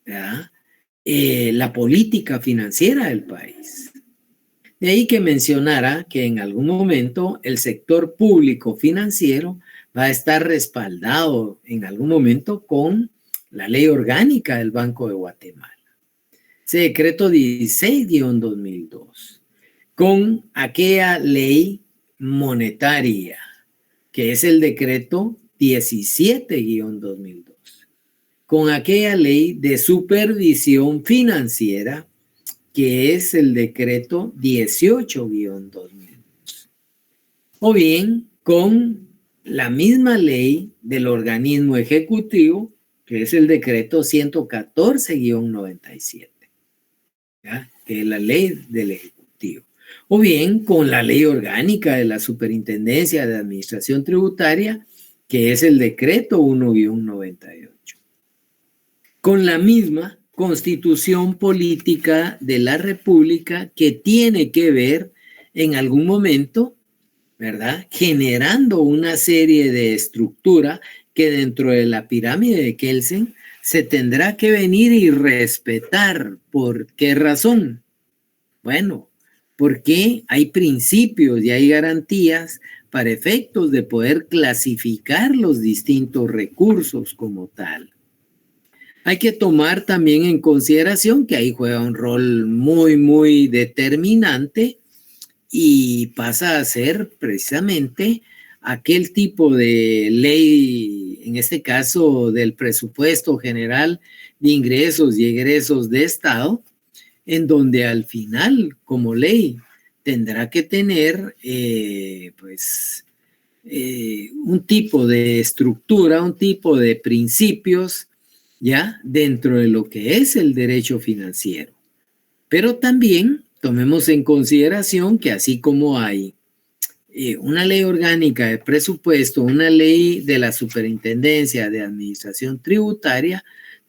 la política financiera del país. De ahí que mencionara que en algún momento el sector público financiero va a estar respaldado en algún momento con la ley orgánica del Banco de Guatemala. Ese decreto 16-2002, con aquella ley monetaria, que es el decreto 17-2002, con aquella ley de supervisión financiera, que es el decreto 18-2002, o bien con la misma ley del organismo ejecutivo, que es el decreto 114-97, que es la ley del ejecutivo, o bien con la ley orgánica de la Superintendencia de Administración Tributaria, que es el decreto 1-98, con la misma Constitución Política de la República, que tiene que ver en algún momento, ¿verdad?, generando una serie de estructura que dentro de la pirámide de Kelsen se tendrá que venir y respetar. ¿Por qué razón? Bueno, porque hay principios y hay garantías para efectos de poder clasificar los distintos recursos como tal. Hay que tomar también en consideración que ahí juega un rol muy, muy determinante y pasa a ser precisamente aquel tipo de ley, en este caso del presupuesto general de ingresos y egresos de Estado, en donde al final, como ley, tendrá que tener un tipo de estructura, un tipo de principios, ya dentro de lo que es el derecho financiero. Pero también tomemos en consideración que así como hay una ley orgánica de presupuesto, una ley de la Superintendencia de Administración Tributaria,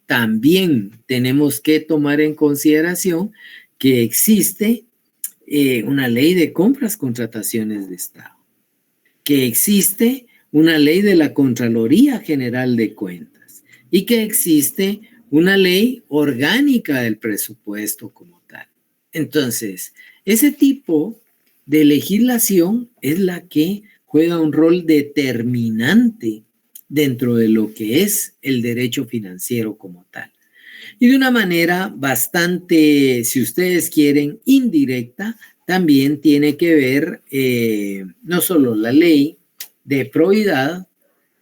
también tenemos que tomar en consideración que existe una ley de compras, contrataciones de Estado, que existe una ley de la Contraloría General de Cuentas y que existe una ley orgánica del presupuesto como tal. Entonces, ese tipo de legislación es la que juega un rol determinante dentro de lo que es el derecho financiero como tal. Y de una manera bastante, si ustedes quieren, indirecta, también tiene que ver no solo la ley de probidad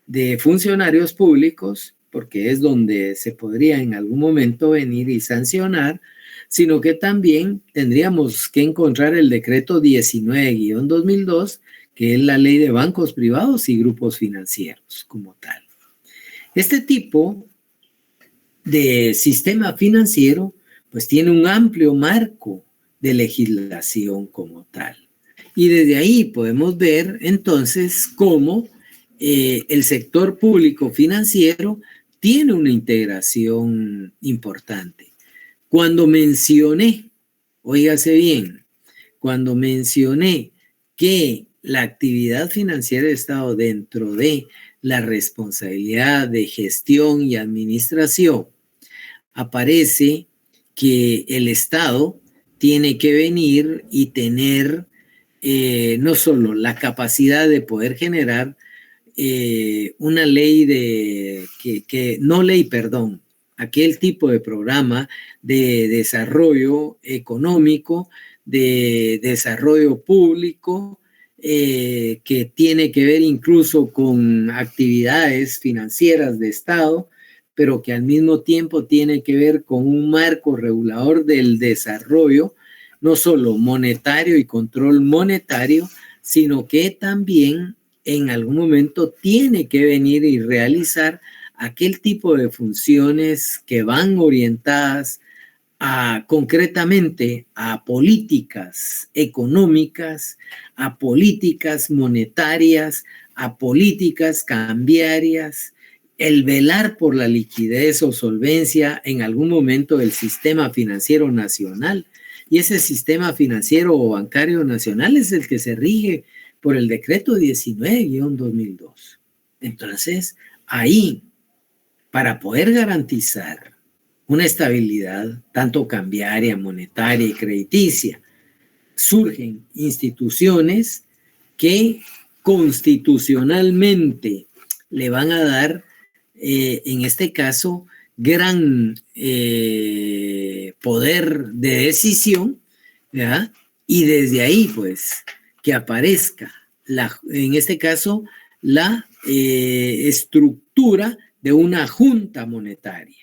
de funcionarios públicos, porque es donde se podría en algún momento venir y sancionar, sino que también tendríamos que encontrar el decreto 19-2002, que es la ley de bancos privados y grupos financieros como tal. Este tipo de sistema financiero pues tiene un amplio marco de legislación como tal. Y desde ahí podemos ver entonces cómo el sector público financiero tiene una integración importante. Cuando mencioné, óigase bien, cuando mencioné que la actividad financiera de Estado dentro de la responsabilidad de gestión y administración, aparece que el Estado tiene que venir y tener no solo la capacidad de poder generar una ley aquel tipo de programa de desarrollo económico, de desarrollo público, que tiene que ver incluso con actividades financieras de Estado, pero que al mismo tiempo tiene que ver con un marco regulador del desarrollo, no solo monetario y control monetario, sino que también en algún momento tiene que venir y realizar aquel tipo de funciones que van orientadas concretamente a políticas económicas, a políticas monetarias, a políticas cambiarias, el velar por la liquidez o solvencia en algún momento del sistema financiero nacional. Y ese sistema financiero o bancario nacional es el que se rige por el decreto 19-2002. Entonces, ahí, para poder garantizar una estabilidad tanto cambiaria, monetaria y crediticia, surgen instituciones que constitucionalmente le van a dar, en este caso, gran poder de decisión, ¿verdad? Y desde ahí, pues, que aparezca, en este caso, la estructura de una junta monetaria.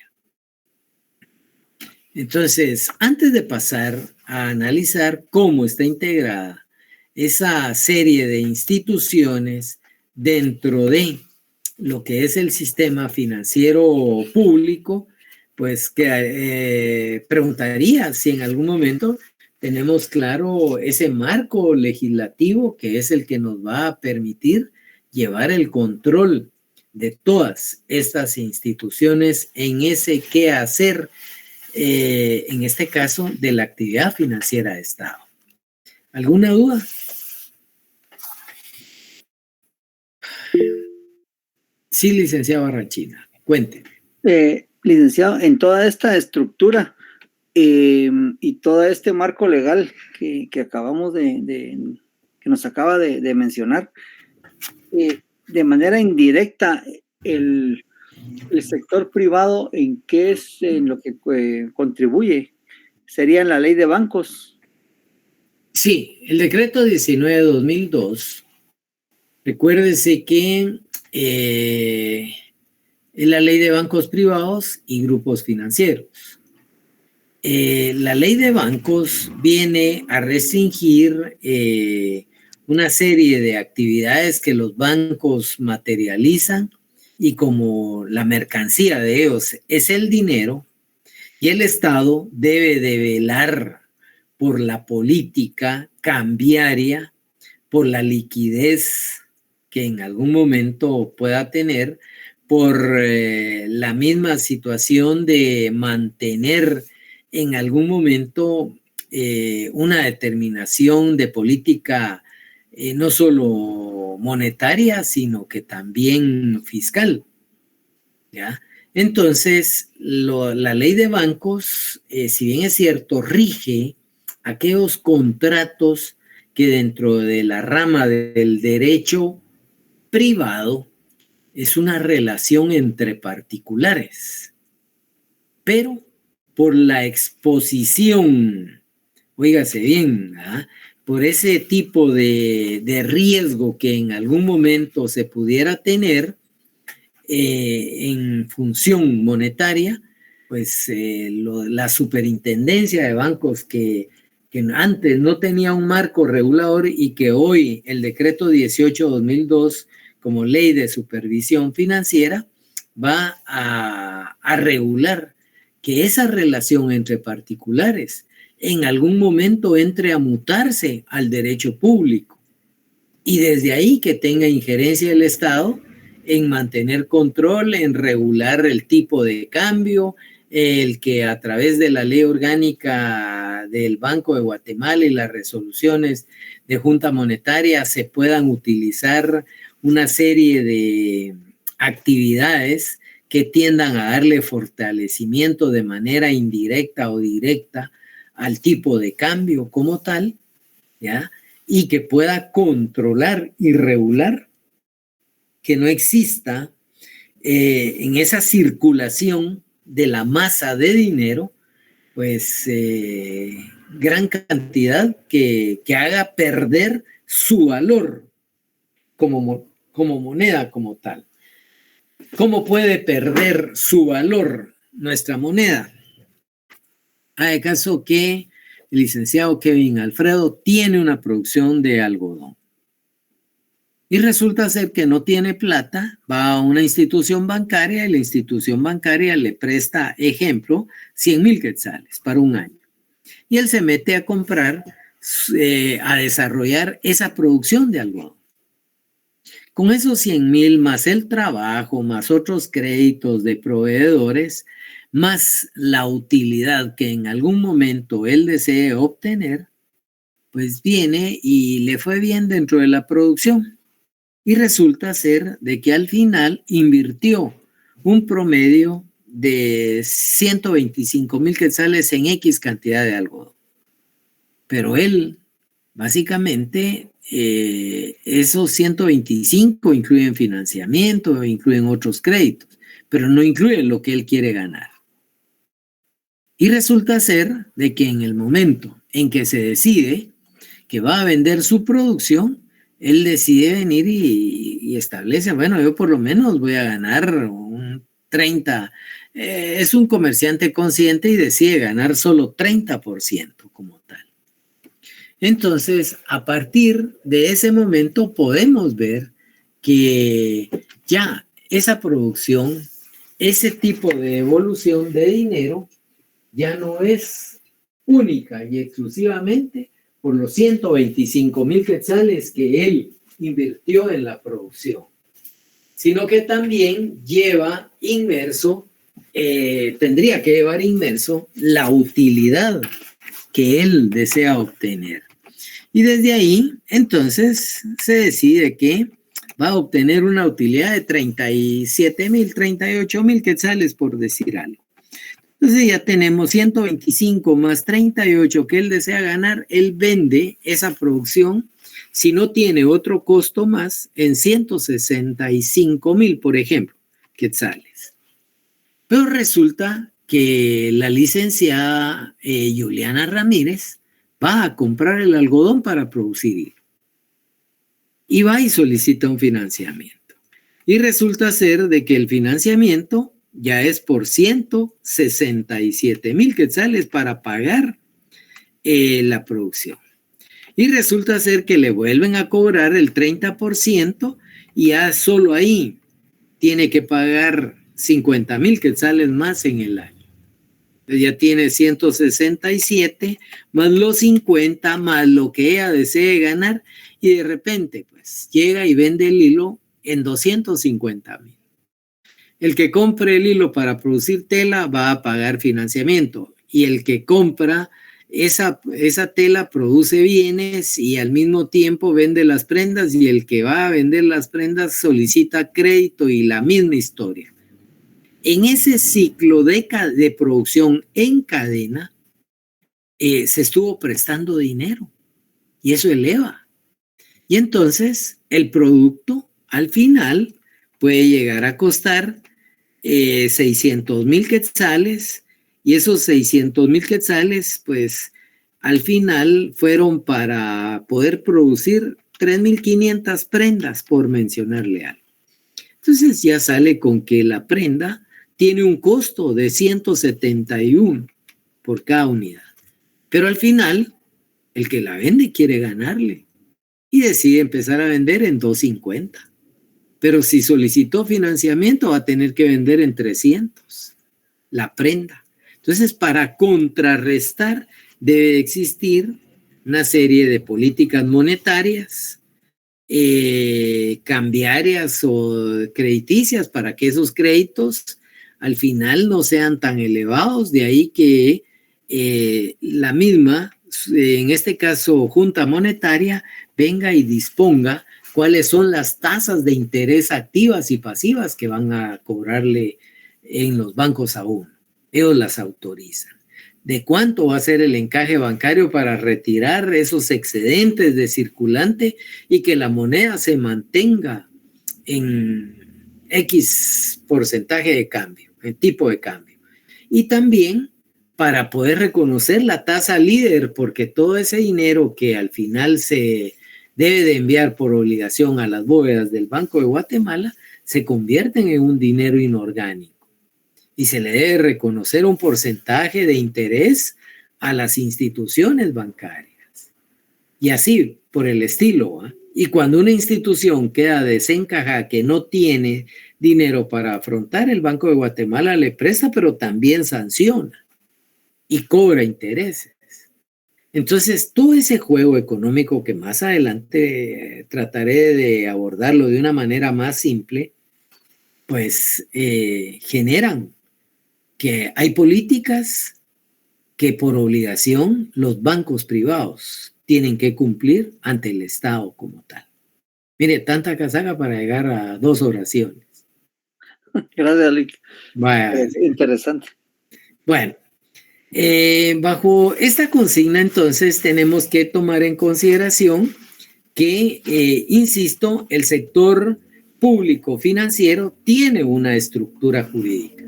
Entonces, antes de pasar a analizar cómo está integrada esa serie de instituciones dentro de lo que es el sistema financiero público, pues que preguntaría si en algún momento tenemos claro ese marco legislativo que es el que nos va a permitir llevar el control de todas estas instituciones en ese quehacer, en este caso, de la actividad financiera de Estado. ¿Alguna duda? Sí, licenciado Barrachina, cuénteme. Licenciado, en toda esta estructura y todo este marco legal que acabamos que nos acaba de mencionar, de manera indirecta, el sector privado, ¿en qué es en lo que contribuye? ¿Sería en la ley de bancos? Sí, el decreto 19-2002, recuérdese que es la ley de bancos privados y grupos financieros. La ley de bancos viene a restringir una serie de actividades que los bancos materializan, y como la mercancía de ellos es el dinero, y el Estado debe de velar por la política cambiaria, por la liquidez que en algún momento pueda tener, por la misma situación de mantener en algún momento una determinación de política no solo monetaria, sino que también fiscal, ¿ya? Entonces, la ley de bancos, si bien es cierto, rige aquellos contratos que dentro de la rama del derecho privado es una relación entre particulares, pero por la exposición, óigase bien, ¿ah?, por ese tipo de riesgo que en algún momento se pudiera tener en función monetaria, pues la superintendencia de bancos que antes no tenía un marco regulador y que hoy el decreto 18-2002 como ley de supervisión financiera va a regular que esa relación entre particulares en algún momento entre a mutarse al derecho público, y desde ahí que tenga injerencia el Estado en mantener control, en regular el tipo de cambio, el que a través de la ley orgánica del Banco de Guatemala y las resoluciones de Junta Monetaria se puedan utilizar una serie de actividades que tiendan a darle fortalecimiento de manera indirecta o directa al tipo de cambio como tal, ¿ya? Y que pueda controlar y regular que no exista en esa circulación de la masa de dinero, pues gran cantidad que haga perder su valor como moneda como tal. ¿Cómo puede perder su valor nuestra moneda? Hay caso que el licenciado Kevin Alfredo tiene una producción de algodón y resulta ser que no tiene plata, va a una institución bancaria y la institución bancaria le presta, ejemplo, 100,000 quetzales para un año. Y él se mete a comprar, a desarrollar esa producción de algodón. Con esos 100,000 más el trabajo, más otros créditos de proveedores, más la utilidad que en algún momento él desee obtener, pues viene y le fue bien dentro de la producción. Y resulta ser de que al final invirtió un promedio de 125,000 quetzales en X cantidad de algodón. Pero él, básicamente, esos 125 incluyen financiamiento, incluyen otros créditos, pero no incluyen lo que él quiere ganar. Y resulta ser de que en el momento en que se decide que va a vender su producción, él decide venir y establece, bueno, yo por lo menos voy a ganar un 30%. Es un comerciante consciente y decide ganar solo 30% como tal. Entonces, a partir de ese momento podemos ver que ya esa producción, ese tipo de evolución de dinero, ya no es única y exclusivamente por los 125,000 quetzales que él invirtió en la producción, sino que también lleva inmerso, tendría que llevar inmerso la utilidad que él desea obtener. Y desde ahí, entonces, se decide que va a obtener una utilidad de 37,000, 38,000 quetzales, por decir algo. Entonces ya tenemos 125 más 38 que él desea ganar. Él vende esa producción, si no tiene otro costo más, en 165,000, por ejemplo, quetzales. Pero resulta que la licenciada Juliana Ramírez va a comprar el algodón para producir y va y solicita un financiamiento. Y resulta ser de que el financiamiento ya es por 167,000 quetzales para pagar la producción. Y resulta ser que le vuelven a cobrar el 30% y ya solo ahí tiene que pagar 50,000 quetzales más en el año. Entonces ya tiene 167 más los 50 más lo que ella desee ganar y de repente pues llega y vende el hilo en 250,000. El que compre el hilo para producir tela va a pagar financiamiento y el que compra esa tela produce bienes y al mismo tiempo vende las prendas y el que va a vender las prendas solicita crédito y la misma historia. En ese ciclo de producción en cadena se estuvo prestando dinero y eso eleva. Y entonces el producto al final puede llegar a costar 600,000 quetzales y esos 600,000 quetzales pues al final fueron para poder producir 3,500 prendas, por mencionarle algo. Entonces ya sale con que la prenda tiene un costo de 171 por cada unidad, pero al final el que la vende quiere ganarle y decide empezar a vender en 250. Pero si solicitó financiamiento va a tener que vender en 300 la prenda. Entonces, para contrarrestar debe existir una serie de políticas monetarias, cambiarias o crediticias para que esos créditos al final no sean tan elevados. De ahí que la misma, en este caso Junta Monetaria, venga y disponga cuáles son las tasas de interés activas y pasivas que van a cobrarle en los bancos aún. Ellos las autorizan. ¿De cuánto va a ser el encaje bancario para retirar esos excedentes de circulante y que la moneda se mantenga en X porcentaje de cambio, el tipo de cambio. Y también para poder reconocer la tasa líder, porque todo ese dinero que al final se debe de enviar por obligación a las bóvedas del Banco de Guatemala, se convierten en un dinero inorgánico y se le debe reconocer un porcentaje de interés a las instituciones bancarias. Y así, por el estilo, ¿eh? Y cuando una institución queda desencajada, que no tiene dinero para afrontar, el Banco de Guatemala le presta, pero también sanciona y cobra intereses. Entonces, todo ese juego económico que más adelante trataré de abordarlo de una manera más simple, pues generan que hay políticas que por obligación los bancos privados tienen que cumplir ante el Estado como tal. Mire, tanta casaca para llegar a 2 oraciones. Gracias, Lick. Vaya. Es interesante. Bueno, bajo esta consigna entonces tenemos que tomar en consideración que, insisto, el sector público financiero tiene una estructura jurídica.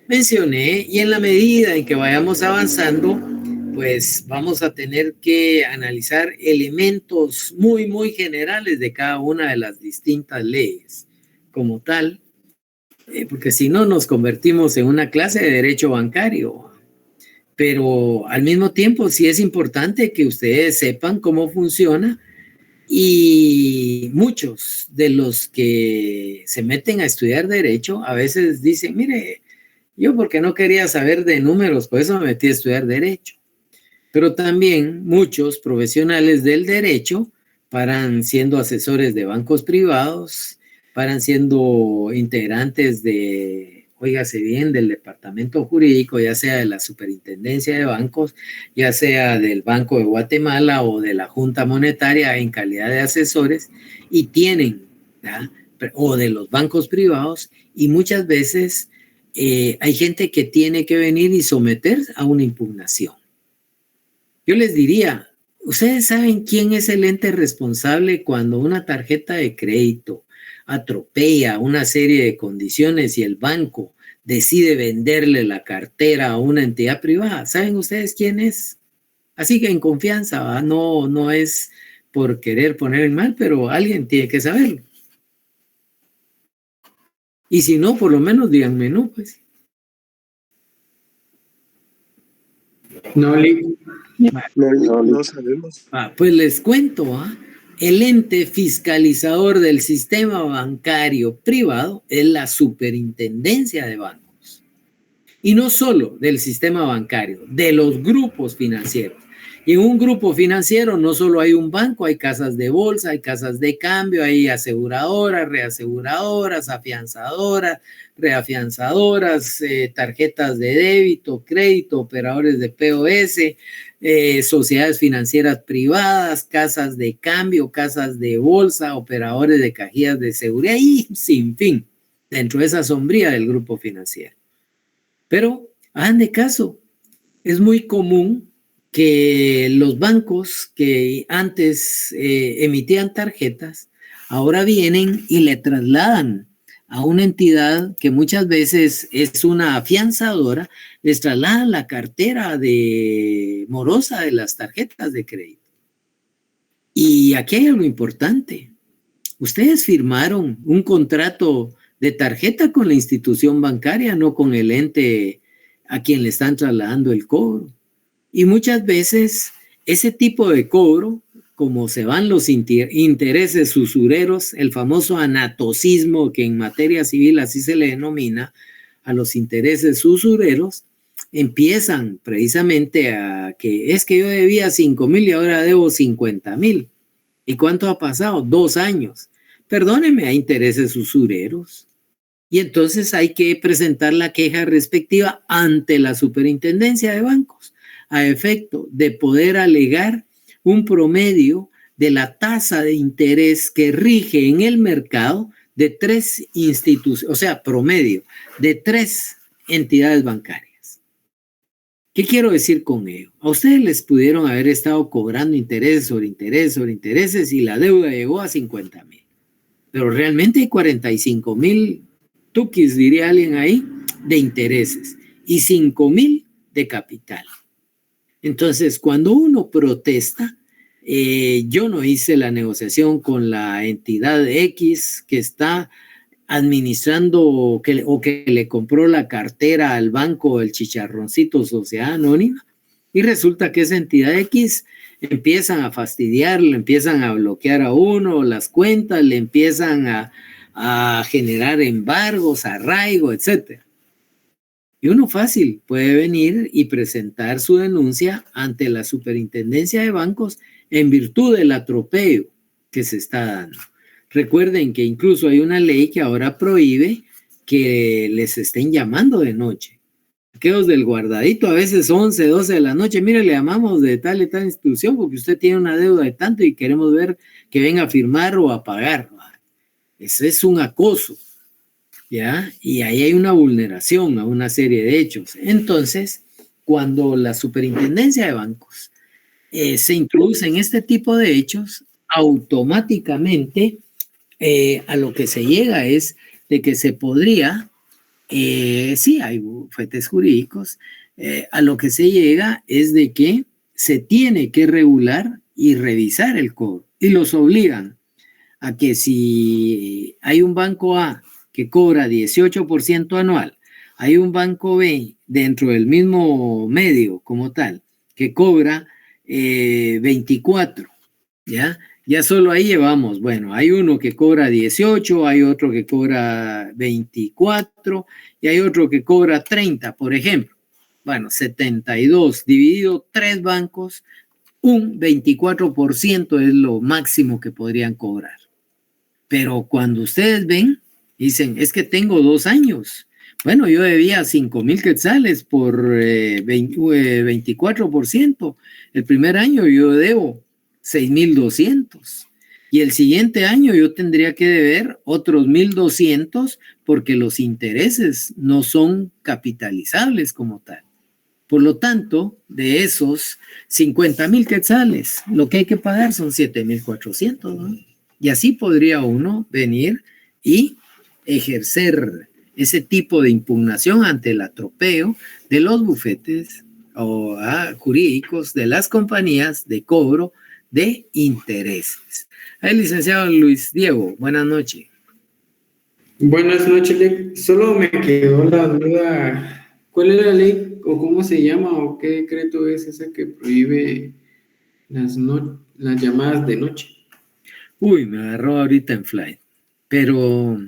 Mencioné, y en la medida en que vayamos avanzando, pues vamos a tener que analizar elementos muy, muy generales de cada una de las distintas leyes como tal, porque si no nos convertimos en una clase de derecho bancario. Pero al mismo tiempo sí es importante que ustedes sepan cómo funciona, y muchos de los que se meten a estudiar derecho a veces dicen, mire, yo porque no quería saber de números, por eso me metí a estudiar derecho. Pero también muchos profesionales del derecho paran siendo asesores de bancos privados, paran siendo integrantes de, óigase bien, del departamento jurídico, ya sea de la Superintendencia de Bancos, ya sea del Banco de Guatemala o de la Junta Monetaria en calidad de asesores, y tienen, ¿verdad? O de los bancos privados, y muchas veces hay gente que tiene que venir y someter a una impugnación. Yo les diría, ¿ustedes saben quién es el ente responsable cuando una tarjeta de crédito atropella una serie de condiciones y el banco decide venderle la cartera a una entidad privada? ¿Saben ustedes quién es? Así que en confianza, ¿va? No es por querer poner en mal, pero alguien tiene que saberlo. Y si no, por lo menos díganme, ¿no? Pues. No, no sabemos. Pues les cuento, el ente fiscalizador del sistema bancario privado es la Superintendencia de Bancos. Y no solo del sistema bancario, de los grupos financieros. Y en un grupo financiero no solo hay un banco, hay casas de bolsa, hay casas de cambio, hay aseguradoras, reaseguradoras, afianzadoras, reafianzadoras, tarjetas de débito, crédito, operadores de POS, sociedades financieras privadas, casas de cambio, casas de bolsa, operadores de cajías de seguridad y sin fin, dentro de esa sombría del grupo financiero. Pero hagan de caso, es muy común que los bancos que antes emitían tarjetas, ahora vienen y le trasladan a una entidad que muchas veces es una afianzadora, les trasladan la cartera de morosa de las tarjetas de crédito. Y aquí hay algo importante. Ustedes firmaron un contrato de tarjeta con la institución bancaria, no con el ente a quien le están trasladando el cobro. Y muchas veces ese tipo de cobro, como se van los intereses usureros, el famoso anatocismo que en materia civil así se le denomina a los intereses usureros, empiezan precisamente a que es que yo debía 5,000 y ahora debo 50,000. ¿Y cuánto ha pasado? 2 años. Perdóneme, hay intereses usureros. Y entonces hay que presentar la queja respectiva ante la Superintendencia de Bancos, a efecto de poder alegar un promedio de la tasa de interés que rige en el mercado de 3 instituciones, o sea, promedio de 3 entidades bancarias. ¿Qué quiero decir con ello? A ustedes les pudieron haber estado cobrando intereses sobre intereses sobre intereses y la deuda llegó a 50,000. pero realmente hay 45,000 tuquis, diría alguien ahí, de intereses y 5,000 de capital. Entonces, cuando uno protesta, yo no hice la negociación con la entidad X que está administrando o que le compró la cartera al banco el Chicharroncito Sociedad Anónima, y resulta que esa entidad X empiezan a fastidiar, le empiezan a bloquear a uno las cuentas, le empiezan a generar embargos, arraigo, etc. Y uno fácil puede venir y presentar su denuncia ante la Superintendencia de Bancos en virtud del atropello que se está dando. Recuerden que incluso hay una ley que ahora prohíbe que les estén llamando de noche. Aquellos del guardadito, a veces 11, 12 de la noche, mire, le llamamos de tal y tal institución porque usted tiene una deuda de tanto y queremos ver que venga a firmar o a pagar. Ese es un acoso, ¿ya? Y ahí hay una vulneración a una serie de hechos. Entonces, cuando la Superintendencia de Bancos se introduce en este tipo de hechos, automáticamente a lo que se llega es de que se podría, sí hay bufetes jurídicos, a lo que se llega es de que se tiene que regular y revisar el cobro y los obligan a que si hay un banco A que cobra 18% anual, hay un banco B dentro del mismo medio como tal que cobra 24, ¿ya? Ya solo ahí llevamos, bueno, hay uno que cobra 18, hay otro que cobra 24 y hay otro que cobra 30, por ejemplo. Bueno, 72 dividido 3 bancos, un 24% es lo máximo que podrían cobrar. Pero cuando ustedes ven, dicen, es que tengo 2 años. Bueno, yo debía 5,000 quetzales por 24%. El primer año yo debo 6,200. Y el siguiente año yo tendría que deber otros 1,200 porque los intereses no son capitalizables como tal. Por lo tanto, de esos 50,000 quetzales, lo que hay que pagar son 7,400, ¿no? Y así podría uno venir y ejercer ese tipo de impugnación ante el atropello de los bufetes jurídicos de las compañías de cobro de intereses. El licenciado Luis Diego, buenas noches. Buenas noches, solo me quedó la duda, ¿cuál es la ley o cómo se llama o qué decreto es ese que prohíbe las llamadas de noche? Uy, me agarró ahorita en flight, pero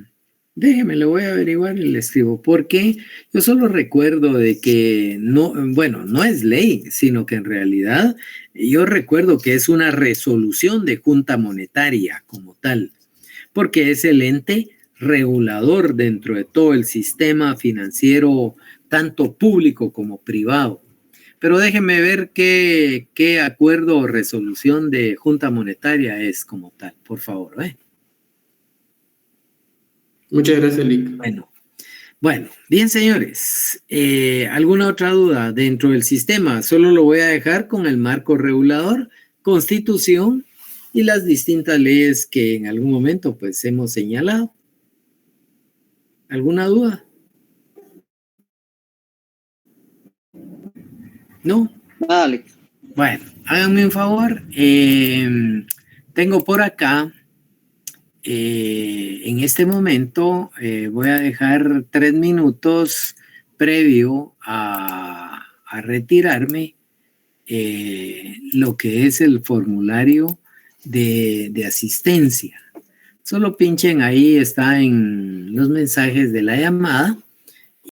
déjeme, lo voy a averiguar y le escribo, porque yo solo recuerdo de que no, bueno, no es ley, sino que en realidad yo recuerdo que es una resolución de Junta Monetaria como tal, porque es el ente regulador dentro de todo el sistema financiero, tanto público como privado. Pero déjeme ver qué acuerdo o resolución de Junta Monetaria es como tal, por favor. Muchas gracias, Lic. Bueno, bien, señores. ¿Alguna otra duda dentro del sistema? Solo lo voy a dejar con el marco regulador, Constitución y las distintas leyes que en algún momento pues hemos señalado. ¿Alguna duda? ¿No? Dale. Bueno, háganme un favor. Tengo por acá, en este momento, voy a dejar 3 minutos previo a retirarme lo que es el formulario de asistencia. Solo pinchen ahí, está en los mensajes de la llamada.